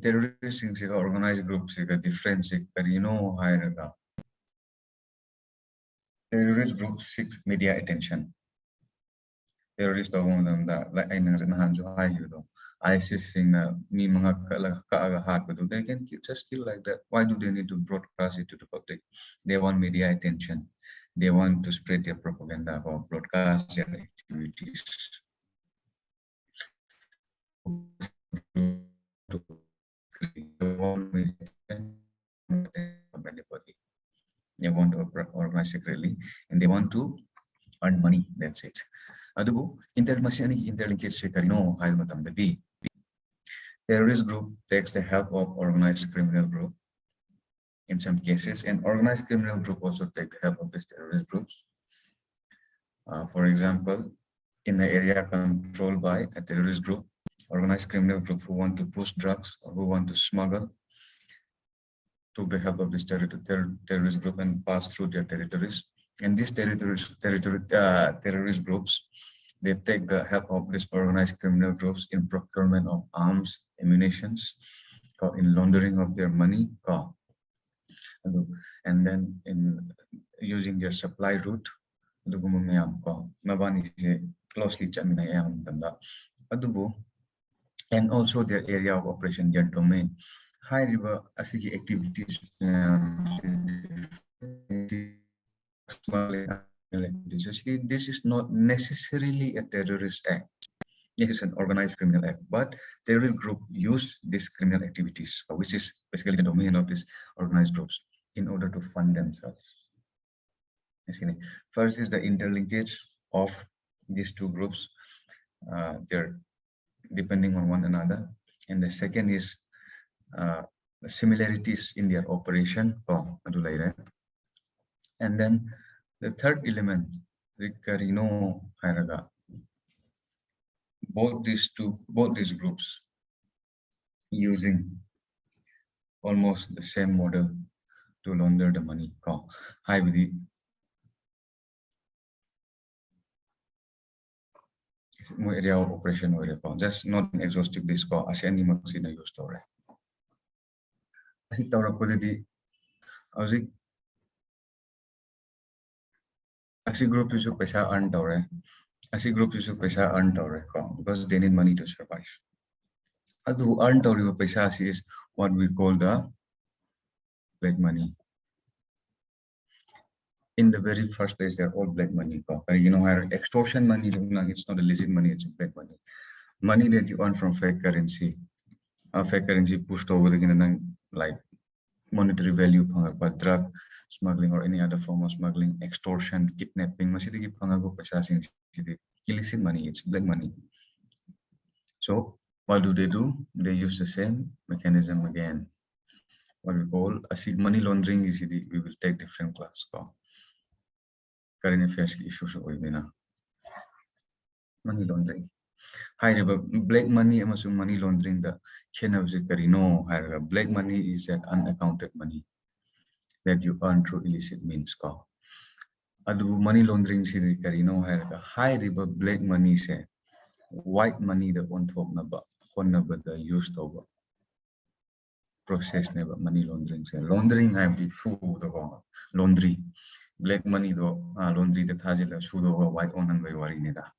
Terrorists organized groups difference terrorist groups seek media attention. Terrorist ISIS they can just kill like that. Why do they need to broadcast it to the public? They want media attention. They want to spread their propaganda or broadcast their activities. They want to organize secretly and they want to earn money. That's it. Interlinkage terrorist group takes the help of organized criminal group in some cases, and organized criminal group also take the help of these terrorist groups. For example, in the area controlled by a terrorist group, organized criminal group who want to push drugs or who want to smuggle took the help of this terrorist group and passed through their territories. And these terrorist groups they take the help of these organized criminal groups in procurement of arms, ammunitions, in laundering of their money, and then in using their supply route. Closely and also their area of operation, their domain. High river asigi activities this is not necessarily a terrorist act. This is an organized criminal act, but terrorist group use these criminal activities, which is basically the domain of these organized groups, in order to fund themselves. First is the interlinkage of these two groups. They're depending on one another, and the second is similarities in their operation. And then the third element, both these groups using almost the same model to launder the money. Hi, Vidhi. Area of operation just not an exhaustive list as any in a use story. I group is paisa earn tore. Group is paisa earn tore because they need money to survive. Adu earn tore paisa is what we call the black money. In the very first place, they're all black money. Extortion money, it's not a legit money, it's black money. Money that you earn from fake currency. Fake currency pushed over again, like monetary value, drug smuggling or any other form of smuggling, extortion, kidnapping. Illicit money, it's black money. So what do? They use the same mechanism again. What we call money laundering is we will take different class. Current affairs issues money laundering. Hi, black money and money laundering the black money is that unaccounted money that you earn through illicit means. Money laundering high river black money say white money the on top the used over process never money laundering say laundering I have the food laundry black money though laundry the thazila food over white on and by worry neda.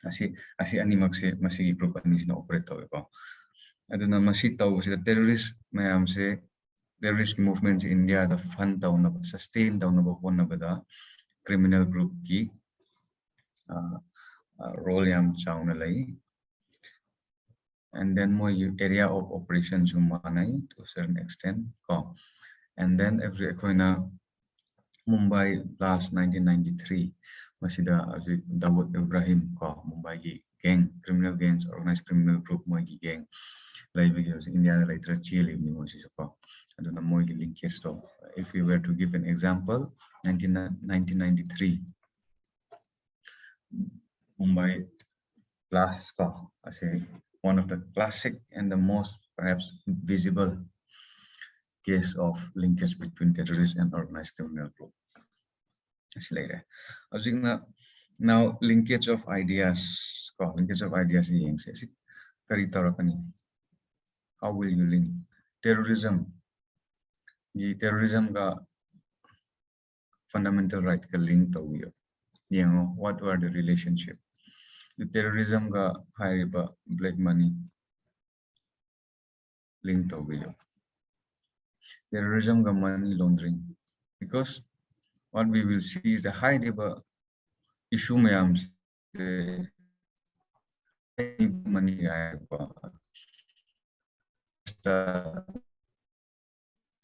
Asi animaxe masi group anis na operate ko. Aduna masi tao si terrorist mayam se terrorist movements in India the fund tao na sustain tao na bapon na bada criminal group ki role yam chao na lai. And then more area of operations humanai to a certain extent. And then every Equina Mumbai last 1993 masida Dawood Ibrahim Mumbai gang criminal gangs organized criminal group moigi gang like because India like Chile aduna moigi linkage to if we were to give an example 1993 Mumbai blast I say one of the classic and the most perhaps visible case of linkage between terrorists and organized criminal group. Now linkage of ideas. Linkage of ideas is how will you link terrorism? The terrorism ga fundamental right ka link to you know what were the relationship? The terrorism ga high black money link to you. Terrorism ga money laundering because what we will see is the high river issue mayams money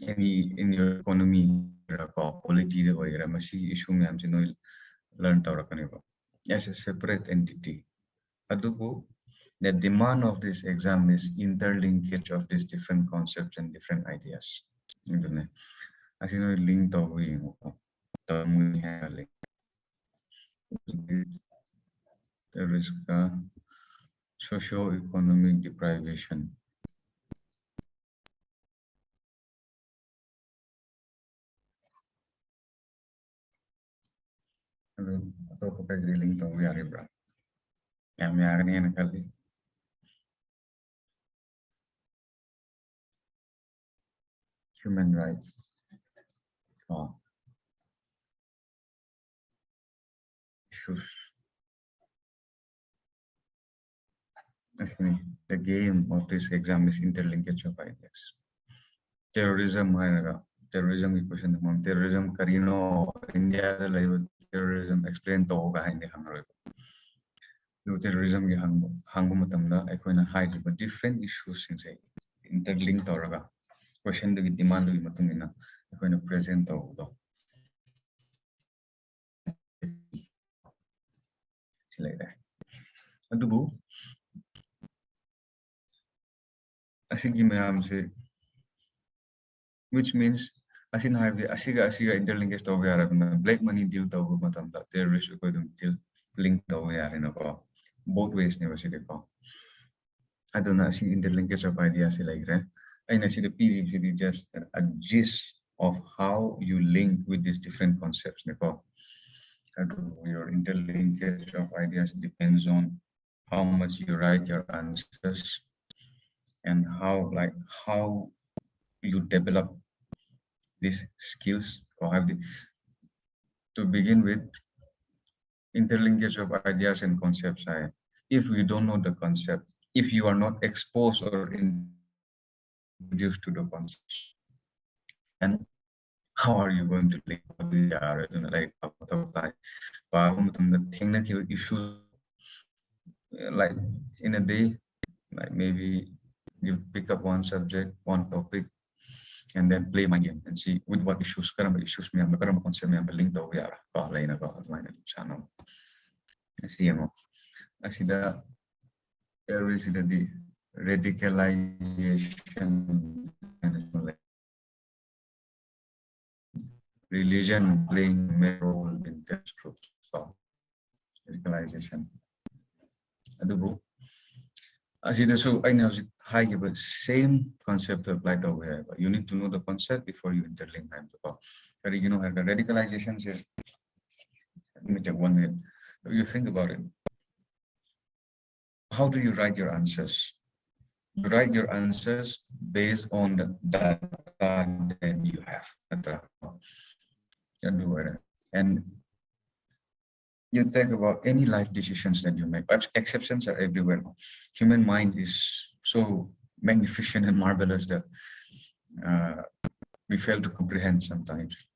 any in your economy quality issue mayams learn as a separate entity. The demand of this exam is interlinkage of these different concepts and different ideas. As you know, link the risk socio-economic deprivation. Atau pakai link tahu ya Libra. Human rights. Issues. Actually, the game of this exam is interlinkage of ideas. Terrorism, terrorism equation, terrorism, Karino, India, terrorism explain to behind the Hungary. Terrorism, Hangumatamda, Equina hide, but different issues in say interlinked or question the demand of Matumina, Equina present of the like that. Adubu, I think you may say, which means asin have the asiga interlinkage to black money deal to matamda terrorist deal link to both ways never see the call. I don't know see interlinkage of ideas like that. I see the PDC just a gist of how you link with these different concepts. Your interlinkage of ideas depends on how much you write your answers and how you develop these skills or have the to begin with interlinkage of ideas and concepts. If we don't know the concept, if you are not exposed or introduced to the concept, and how are you going to link like issues like in a day, like maybe you pick up one subject, one topic, and then play my game and see with what issues, issues me, concept me, link to channel. See, I see the radicalization and religion playing a role in this group. So radicalization. Adubu. So I know high but same concept applied over here. But you need to know the concept before you interlink them. But you know, the radicalization is let me take 1 minute. You think about it. How do you write your answers? You write your answers based on the data that you have. And you think about any life decisions that you make. Exceptions are everywhere. Human mind is so magnificent and marvelous that we fail to comprehend sometimes.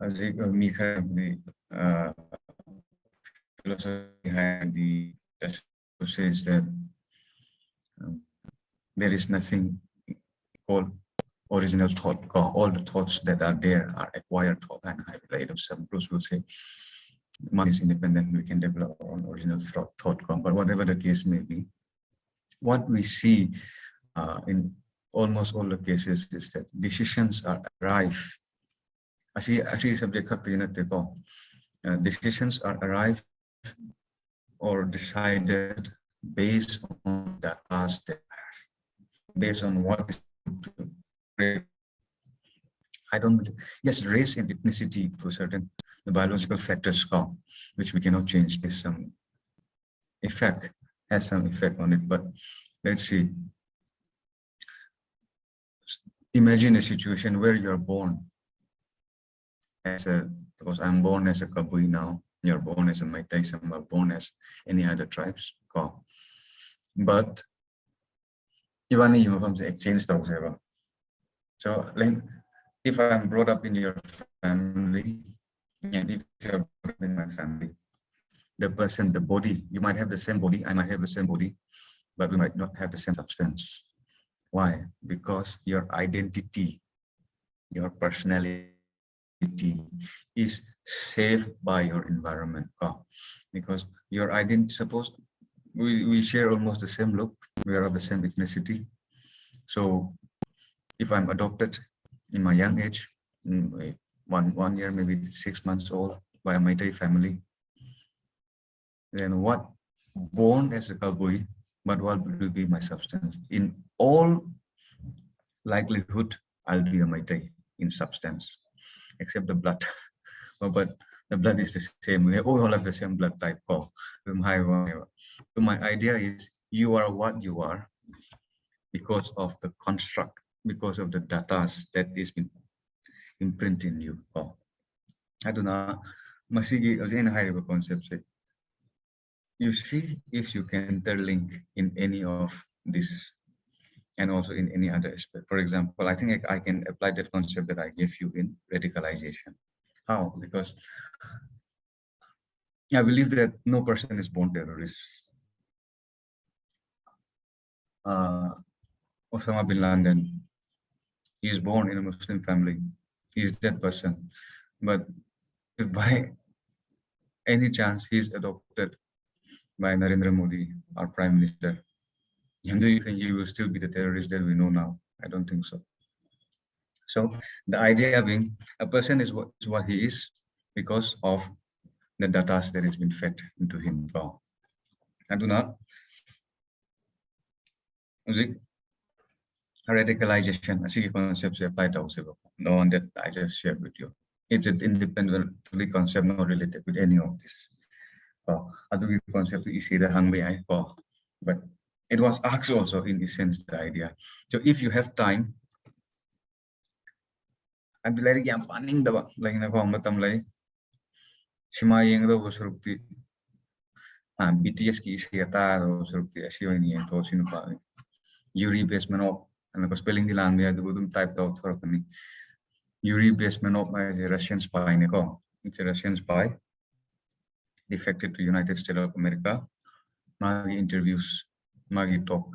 As the philosophy behind the says that there is nothing called original thought. All the thoughts that are there are acquired thought, and I relate some Bruce will say mind is independent, we can develop our own original thought. But whatever the case may be, what we see in almost all the cases is that decisions are arrived. Actually, subject decisions are arrived or decided based on the past, based on what is. I don't believe. Yes, race and ethnicity to a certain the biological factors which we cannot change is some effect, has some effect on it. But let's see. Imagine a situation where you're born as because I'm born as a Kabui now, you're born as a Meitei, some are born as any other tribes. But even you have exchange those. So like if I'm brought up in your family, and if you're brought up in my family, the person, the body, you might have the same body, I might have the same body, but we might not have the same substance. Why? Because your identity, your personality is saved by your environment. Because your identity, suppose we share almost the same look, we are of the same ethnicity. So if I'm adopted in my young age, one year, maybe 6 months old, by a Meitei family, then what born as a Kabui, but what will be my substance? In all likelihood, I'll be a Meitei in substance, except the blood. but the blood is the same. We all have the same blood type. So my idea is you are what you are because of the construct, because of the data that is been imprinted in you. I do not. Masigi in higher concepts. You see if you can interlink in any of this and also in any other aspect. For example, I think I can apply that concept that I gave you in radicalization. How? Because I believe that no person is born terrorist. Osama bin Laden, he is born in a Muslim family. He is that person. But if by any chance he is adopted by Narendra Modi, our Prime Minister, do you think he will still be the terrorist that we know now? I don't think so. So the idea being a person is what he is because of the data that has been fed into him. I do not. Radicalization, I see concepts applied also. The one that I just shared with you. It's an independently concept not related with any of this. I do concept is either hungry, but it was asked also in essence the idea. So if you have time, I'm like I'm planning the like na ko matam lai sima yeng do surukti BTS ki siata do surukti asio ni to sinu pa Yuri basement of and ko spelling di lan dia do type out for kami Yuri basement of my Russian spy ne ko it's a Russian spy defected to United States of America. Magi interviews magi talk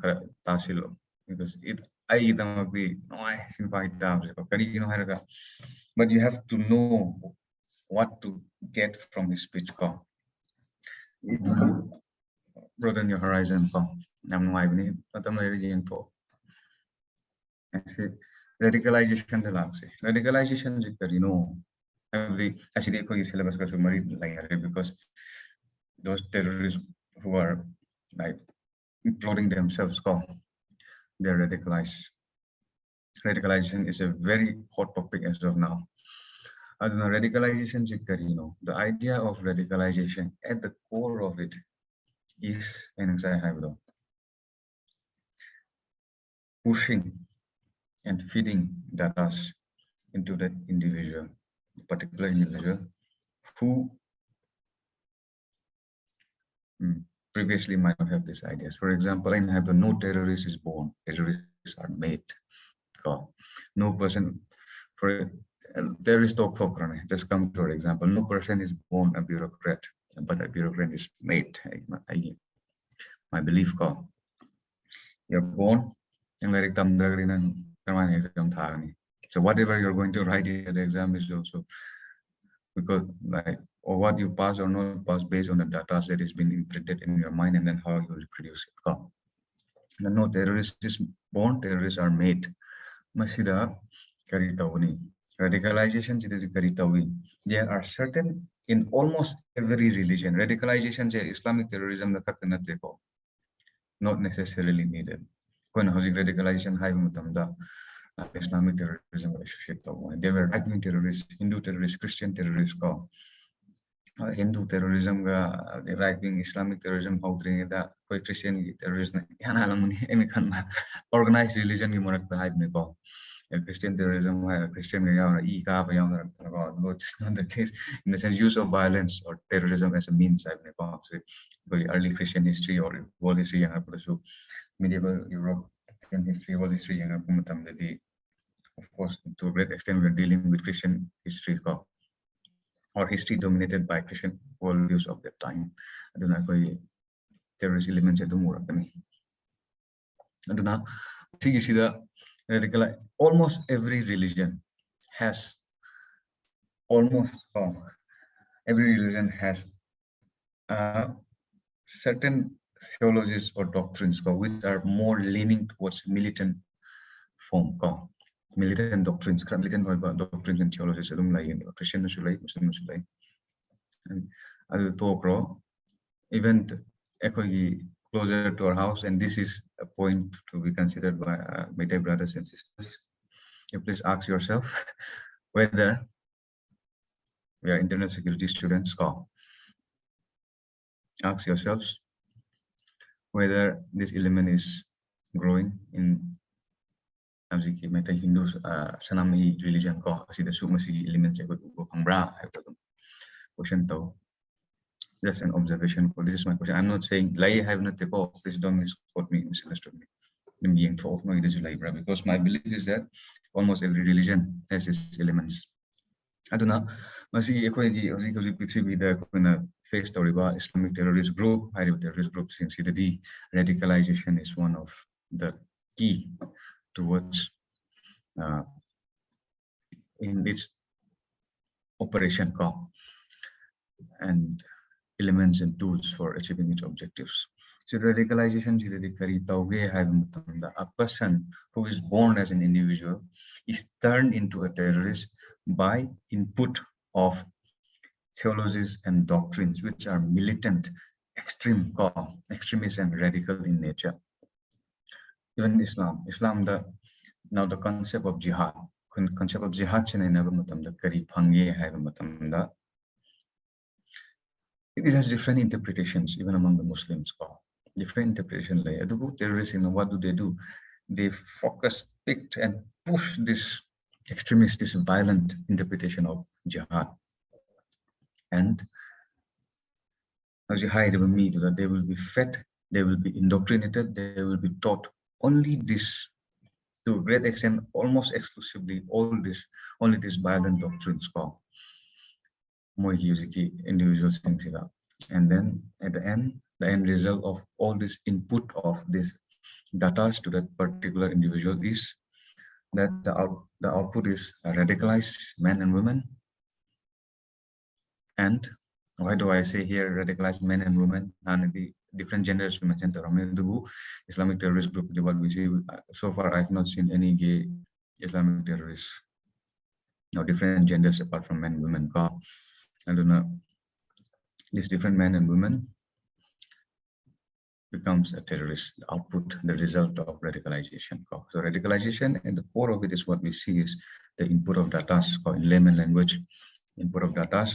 tasilo because it I don't agree. No, I but you have to know what to get from his speech. Broaden your horizon. Radicalization radicalization you know actually syllabus because those terrorists who are like imploding themselves they're radicalized. Radicalization is a very hot topic as of now. I don't know, radicalization, the idea of radicalization at the core of it is pushing and feeding data into the individual, particular individual who previously might not have these ideas. For example, in have no terrorist is born, terrorists are made. No person for terrorist talk just come for example, no person is born a bureaucrat, but a bureaucrat is made. My belief you're born and so whatever you're going to write in the exam is also because like or what you pass or not pass based on the data that has been imprinted in your mind and then how you reproduce it. No terrorist is born, terrorists are made. Masida karitawni. Radicalization there are certain in almost every religion. Radicalization Islamic terrorism not necessarily needed. When radicalization Islamic terrorism they were right-wing terrorists, Hindu terrorists, Christian terrorists Hindu terrorism the right-wing Islamic terrorism Christian terrorism organized religion Christian terrorism, Christian it's not the case in the sense use of violence or terrorism as a means. Early Christian history or world history, medieval European history, world history, of course, to a great extent, we're dealing with Christian history or history dominated by Christian worldviews of that time. I don't know terrorist elements at the more. I do not see the radical. Almost every religion has every religion has certain theologies or doctrines which are more leaning towards militant form. Militant doctrines, militant doctrines and theologies. Christian Muslim, and I will talk even closer to our house, and this is a point to be considered by my dear brothers and sisters. You please ask yourself whether we are internal security students. Ask yourselves whether this element is growing in Meta Hindus Sanami religion the Sumasi elements question though. Just an observation. This is my question. I'm not saying lie have not take off. Please don't misquote me, misunderstood me. Being thought no, it is libra because my belief is that almost every religion has its elements. I don't know. Masi the face story Islamic terrorist group, terrorist group since the radicalization is one of the key towards in this operation call and elements and tools for achieving its objectives. So radicalization a person who is born as an individual is turned into a terrorist by input of theologies and doctrines which are militant, extremist and radical in nature. Even Islam, now the concept of jihad it has different interpretations even among the Muslims. Different interpretation terrorists, what do? They focus, picked and push this extremist, this violent interpretation of jihad. And as jihad will mean that they will be fed, they will be indoctrinated, they will be taught only this, to a great extent, almost exclusively only this violent doctrines individuals things. And then at the end result of all this input of this data to that particular individual is that the output is radicalized men and women. And why do I say here radicalized men and women and the different genders we mentioned? Islamic terrorist group, what we see so far, I've not seen any gay Islamic terrorists. No different genders apart from men and women. I don't know. These different men and women becomes a terrorist, the output, the result of radicalization. So radicalization and the core of it is what we see is the input of data in layman language, input of data,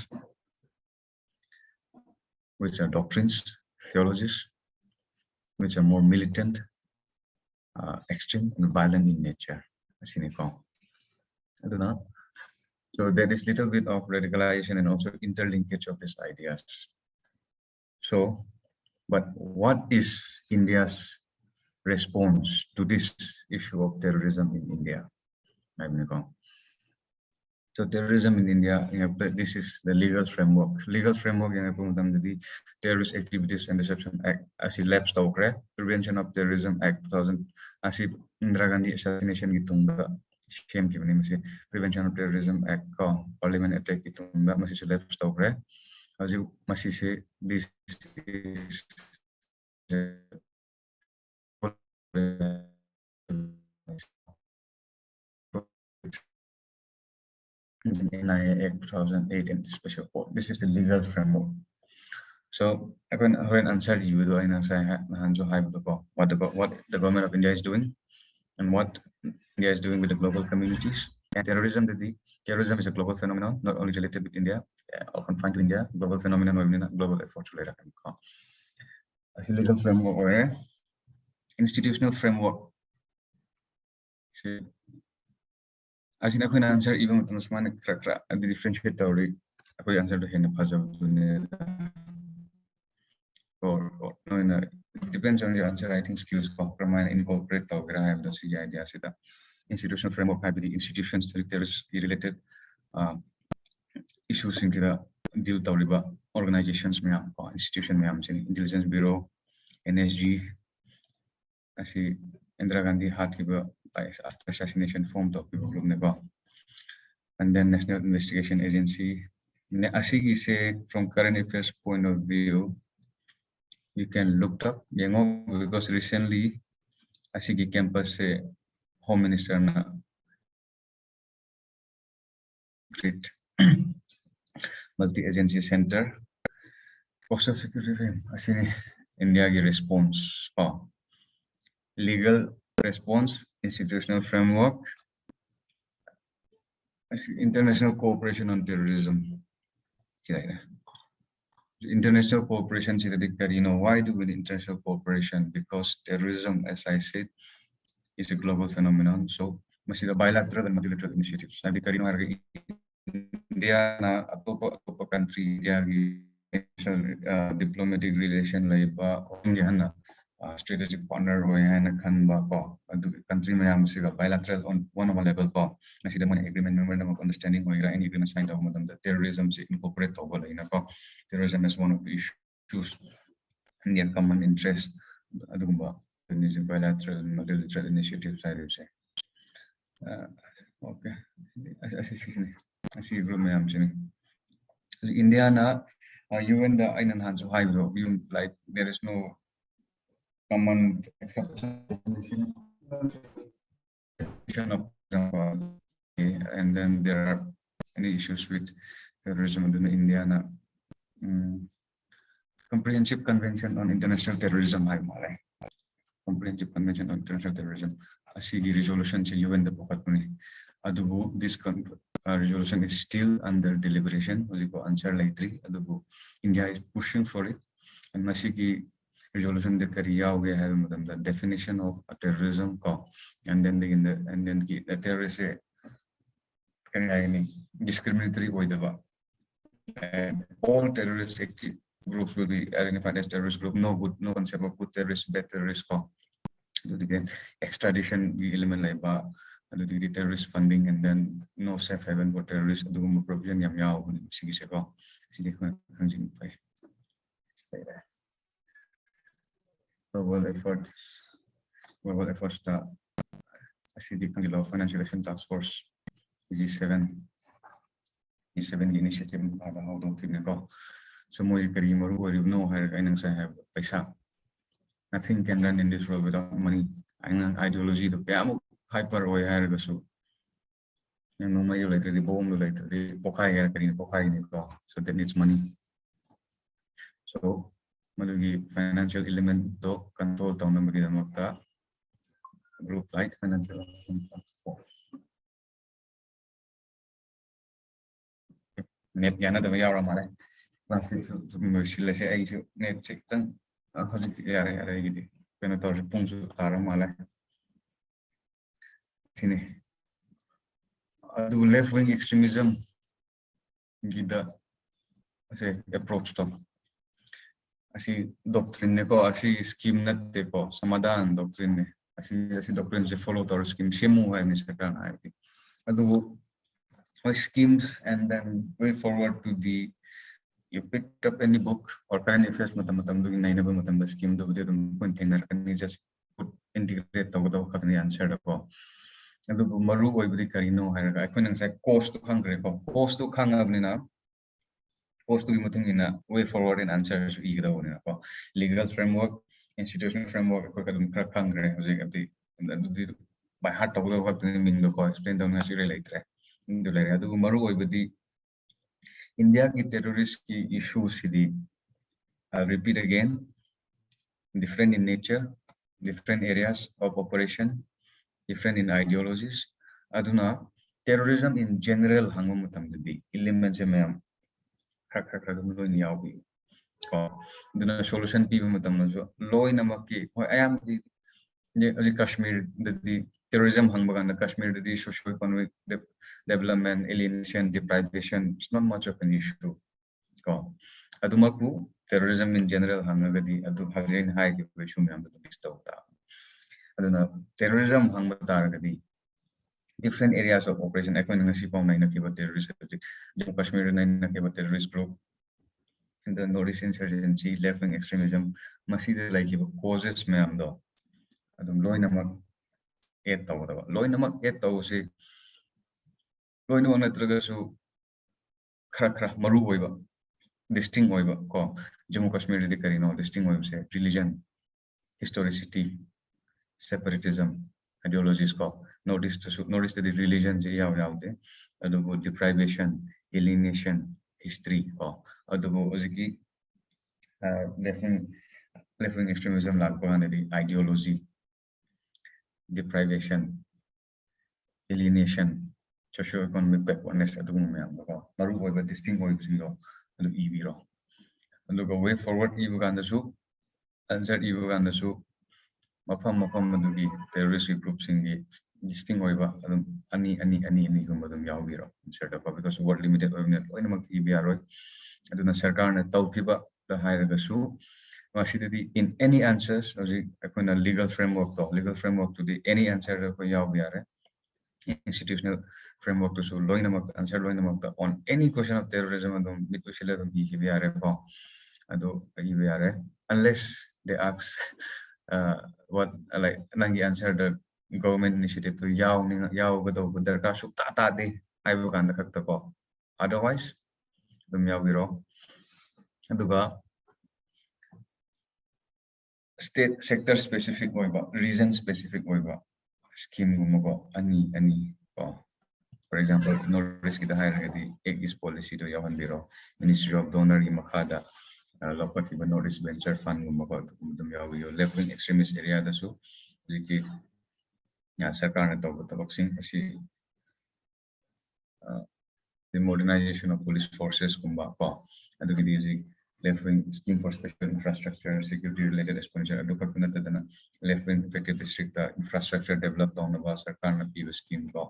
which are doctrines, theologies, which are more militant, extreme and violent in nature. I don't know. So there is little bit of radicalization and also interlinkage of these ideas. So, but what is India's response to this issue of terrorism in India? So terrorism in India, this is the legal framework. Legal framework the Terrorist Activities and Deception Act, as he lapsed over Prevention of Terrorism Act 2000, as he Indira Gandhi assassination Prevention of Terrorism Act Parliament attack masih lapsed over. As you masih say this is NIA Act 2008 and Special Court. This is the legal framework. So I can answer you what the government of India is doing and what India is doing with the global communities. And terrorism is a global phenomenon, not only related with India or confined to India. Global phenomenon, global efforts related. Legal framework or institutional framework. As in, I can answer even with the differentiate theory. I can answer to him or no, it depends on your answer writing skills. Incorporate I have the idea. Institutional framework have the institutions related issues in the deal organizations, institution, intelligence bureau, NSG. I see Indira Gandhi had after assassination formed of people and then National Investigation Agency. From current affairs point of view, you can look up because recently Asigi campus Home Minister create multi-agency center. Post of security India response legal response, institutional framework, international cooperation on terrorism. International cooperation, why do we need international cooperation? Because terrorism, as I said, is a global phenomenon. So, bilateral and multilateral initiatives. India na a country, diplomatic relation India na strategic partner country bilateral on one of a level agreement memorandum of understanding any agreement signed the terrorism incorporate terrorism is one of the issues Indian common interest bilateral and multilateral initiatives, I would say. Okay. I see India na UN the Ainan Hansu Hydro, like there is no common acceptance of and then there are any issues with terrorism in India na Comprehensive Convention on International Terrorism Comprehensive Convention on International Terrorism asigi resolution che UN the adubu this resolution is still under deliberation answer like 3 adubu India is pushing for it and masigi resolution the have the definition of terrorism and then the terrorist discriminatory and all terrorist groups will be identified as terrorist group. No concept of good terrorist, bad terrorist. Extradition element like the terrorist funding and then no safe haven for terrorists. Provision global efforts. The Financial Action Task Force G7 initiative. How don't go? So more no have paisa. Nothing can run in this world without money. Ideology the hyper or higher so. And no matter later the bomb later the pokai so that needs money. So Malugi financial element to control down group like financial action task force. Net yana the Yara Mare. Let's say I net second. Penetor Punzu Taramala. Do left wing extremism Gida approach to. I see doctrine I see scheme not depo, Samadan doctrine. I see doctrines follow our scheme. Shemu and Mr. I do schemes and then way forward to the you picked up any book or current affairs the scheme just put integrate the answer and Maru with Carino I couldn't say cost to hungry cost to Kangabnina post to be in a way forward in answers legal framework, institutional framework, by heart of what the meaning of explain down as you relate. Maru with the India ki terrorist ki issues I'll repeat again, different in nature, different areas of operation, different in ideologies. Aduna terrorism in general hangumutam elements the solution people law in I am the Kashmir the terrorism the Kashmir the socio-economic development, alienation, deprivation, it's not much of an issue. Adumaku terrorism in general hangagadi adu hagin high issue terrorism hangmataragadi different areas of operation terrorist Jammu Kashmir terrorist group in the Northeast insurgency, left-wing extremism, like causes do. Law in among 8 law in among 8 say law in one so maru distinct Jammu Kashmir distinct say religion, historicity, separatism, ideologies notice the religions deprivation, alienation, history left-wing extremism the ideology, deprivation, alienation, socio-economic backwardness maru distinct ibiro. Aduga way forward ibu kandasu answer ibu kandasu mafam madugi terrorist group singi distinct oiba ani gumba dum yaubiro answer da because word limited oibne loinamak ibiyaroi aduna sarkar na tawkiba the hairagasu masidadi in any answers akona legal framework to the any answer ko yaubiyare institutional framework to so loinamak answer loinamak on any question of terrorism adum mitusile dum ibiyare ko ado ibiyare unless they ask what like nangi answer the government initiative to yaw gado darkar su ta de aibu kanda khakta ko otherwise dum yawiro aduga state sector specific oiba region specific oiba scheme gumo ani ko for example notice kita hairagadi ek is policy to yawanbiro ministry of donor gi makhada lokakiba notice venture fund gumo ko dum yawiyo left wing extremist area da su liki sarkar na tabak sing asi the modernization of police forces kumba ko adu gidi left wing scheme for special infrastructure security related expenditure adu kakuna tadana left wing affected district infrastructure developed on the sarkar na piwa scheme ko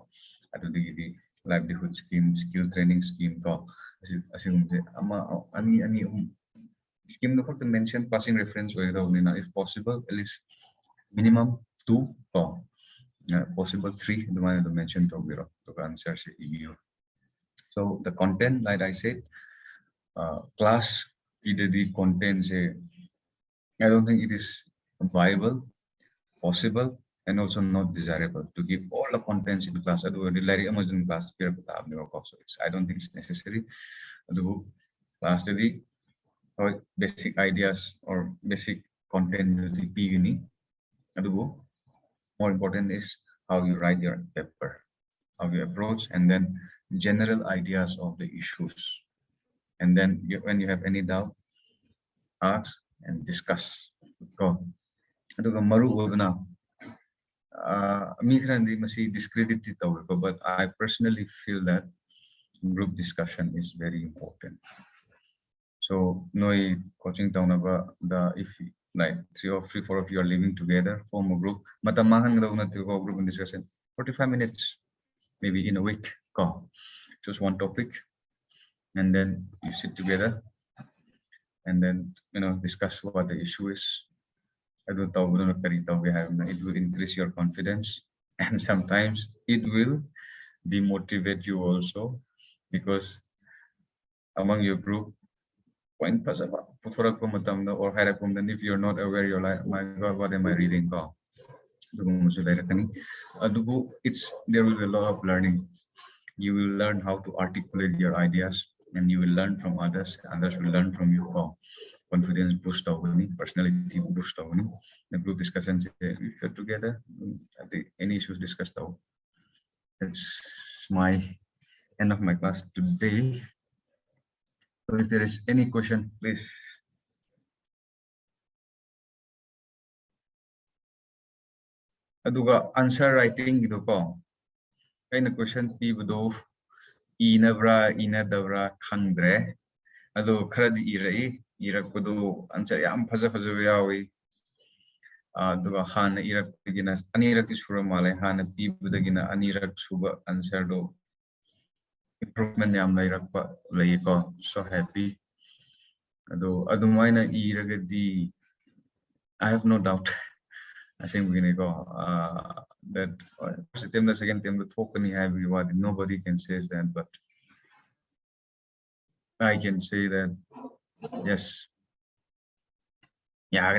adu gidi livelihood scheme skill training scheme ko asi ama ani scheme no to mention passing reference way if possible at least minimum 2 ko possible 3 the one to mention to biro to answer se EU. So the content, like I said, class either the content say I don't think it is viable, possible, and also not desirable to give all the contents in the class. So it's I don't think it's necessary. Class the or basic ideas or basic content the uni. More important is how you write your paper, how you approach, and then general ideas of the issues. And then when you have any doubt, ask and discuss. Go. Aduga maru ogna migrandi masi discredit it but I personally feel that group discussion is very important. So noi coaching down about the if like 4 of you are living together, form a group. Matamahan daw group in discussion 45 minutes, maybe in a week. Go. Choose one topic, and then you sit together, and then discuss what the issue is. It will increase your confidence, and sometimes it will demotivate you also, because among your group, or if you're not aware, you're like, my God, what am I reading? It's there will be a lot of learning. You will learn how to articulate your ideas, and you will learn from others. Others will learn from you. Confidence boost personality boost the group discussions if you're together, any issues discussed out. That's my end of my class today. So if there is any question, please. Aduga answer writing gitu ko. Kaina question pibado inabra inadabra khangdre. Ado kharadi irakpado answer yam phaja yawi. Aduga hana irakpagina anirak isura male hana pibadagina anirak suba answer do improvement yam lairakpa layiko. So happy. Ado adumaina iragadi I have no doubt. I think we're gonna go that the second time the token have nobody can say that, but I can say that yes. Yeah,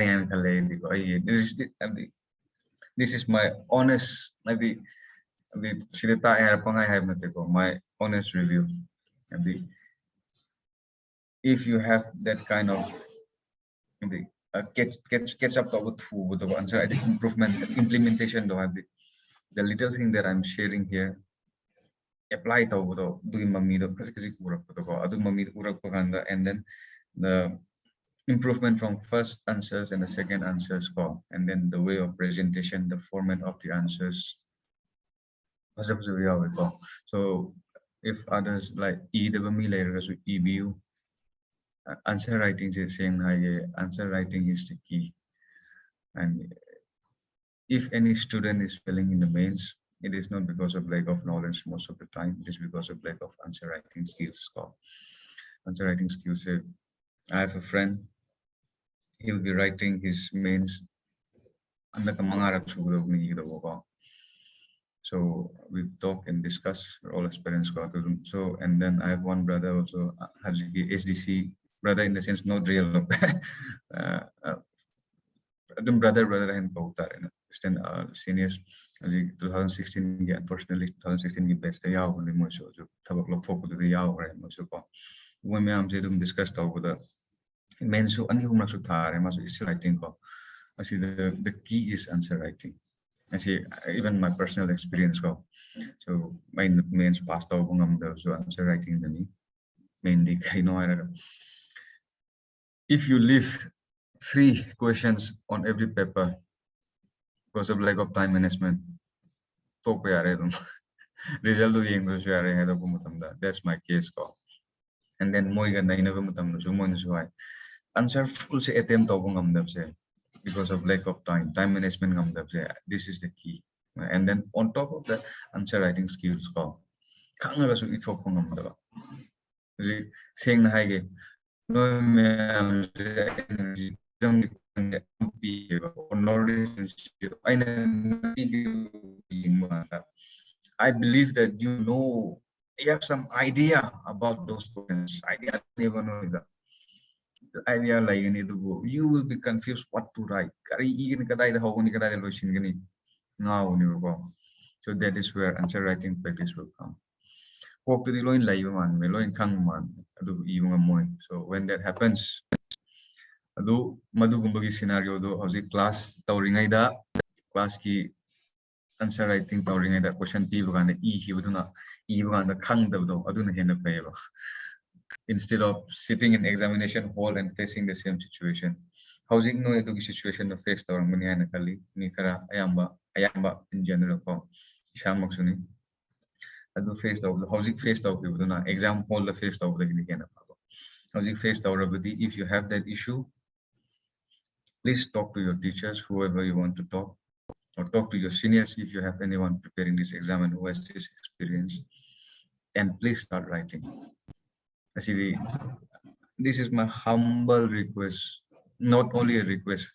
this is my honest my honest review. If you have that kind of catch up with the answer, I think improvement implementation the little thing that I'm sharing here apply to doing mami and then the improvement from first answers and the second answers and then the way of presentation, the format of the answers. So if others like EWME later EBU answer writing is saying answer writing is the key. And if any student is failing in the mains, it is not because of lack of knowledge most of the time. It is because of lack of answer writing skills. Answer writing skills. I have a friend. He will be writing his mains. So we talk and discuss all aspirants. So and then I have one brother also, SDC brother in the sense not real. brother and both are in seniors. 2016 unfortunately 2016 की batch याव होने मुझे जो थबक लोग focus तो याव हो रहे हैं मुझे को वो मैं हमसे तुम discuss तो वो द main so अन्य हम लोग सुधा रहे हैं मासो इसी writing को ऐसी the key is answer writing ऐसी even my personal experience को so my mains past तो वो हम द so answer writing जनी mainly कहीं no है if you leave 3 questions on every paper because of lack of time management talk result that's my case call and then answer full se attempt because of lack of time management this is the key and then on top of that answer writing skills call saying I believe that you have some idea about those questions. Idea never know that. The idea like you will be confused what to write. So that is where answer writing practice will come. So when that happens, madugumba scenario class class ki answer writing question instead of sitting in examination hall and facing the same situation. Housing no edu situation no face ni kara ayamba in general ko isamaksuni adu face housing face exam hall the face housing face if you have that issue, please talk to your teachers, whoever you want to talk, or talk to your seniors if you have anyone preparing this exam and who has this experience, and please start writing. Actually, this is my humble request, not only a request,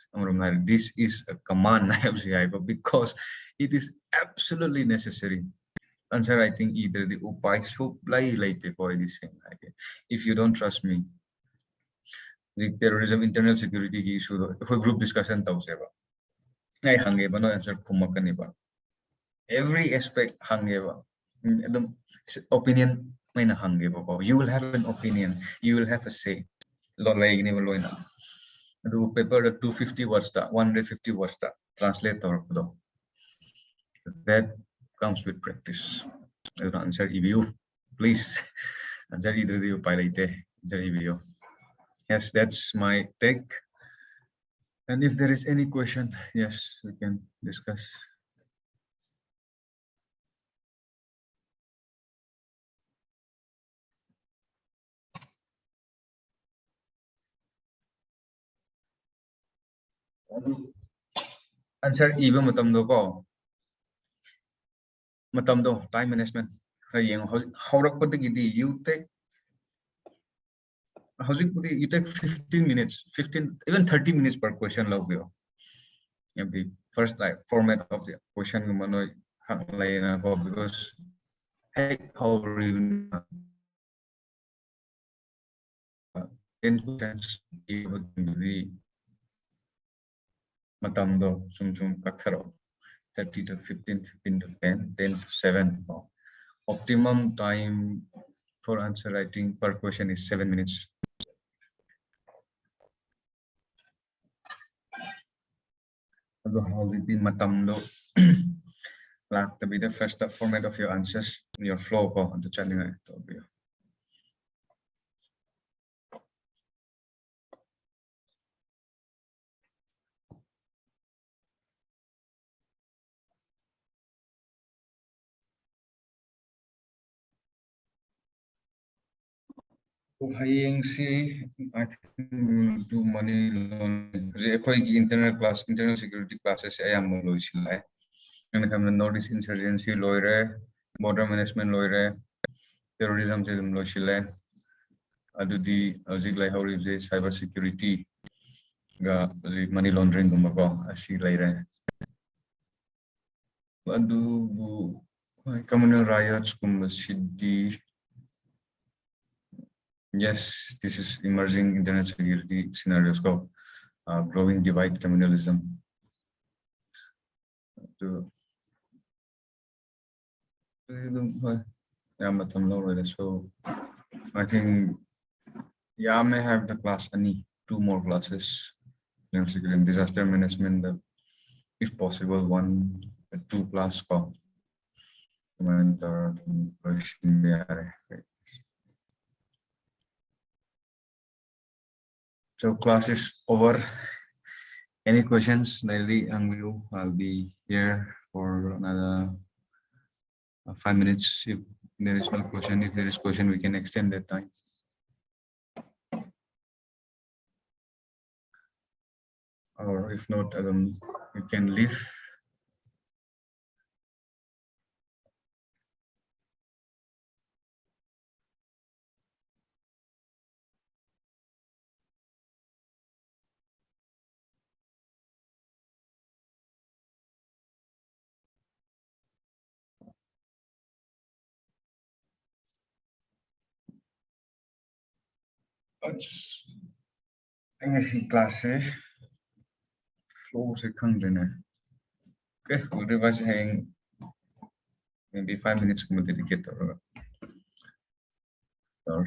this is a command I have because it is absolutely necessary. Answer writing either the upay supply like this if you don't trust me, the terrorism internal security issue group discussion I hangeba no answer kumakaniba. Every aspect hangeba. The opinion may hangeba. You will have an opinion. You will have a say. The paper 250 words 150 words translate that comes with practice. Answer EBU, please. Answer either the pilot. Answer EBU. Yes, that's my take. And if there is any question, yes, we can discuss. Answer even matamdo time management. You take you take 15 minutes, 15 even 30 minutes per question. The first format of the question because how 10 questions matamdo sum katharo 30 to 15, 15 to 10, 10 to 7. Optimum time for answer writing per question is 7 minutes. Like to be the first format of your answers, your flow on the channel. Hayengsi, I think we'll do money laundering. Internal security classes. I am loisila. And I'm notice insurgency lawyer, border management lawyer, terrorism loisila. Adudi Zig how is cyber security ga money laundering gumako asi laire. Adu communal riots city. Yes, this is emerging internet security scenarios called growing divide communalism. So I think I may have the class any 2 more classes. Disaster management, if possible, 1 2 class call. So class is over. Any questions, Nelly and you? I'll be here for another 5 minutes. If there is no question, if there is question, we can extend that time. Or if not, you can leave. Ang class flow se Okay, we'll revise hang maybe 5 minutes. Or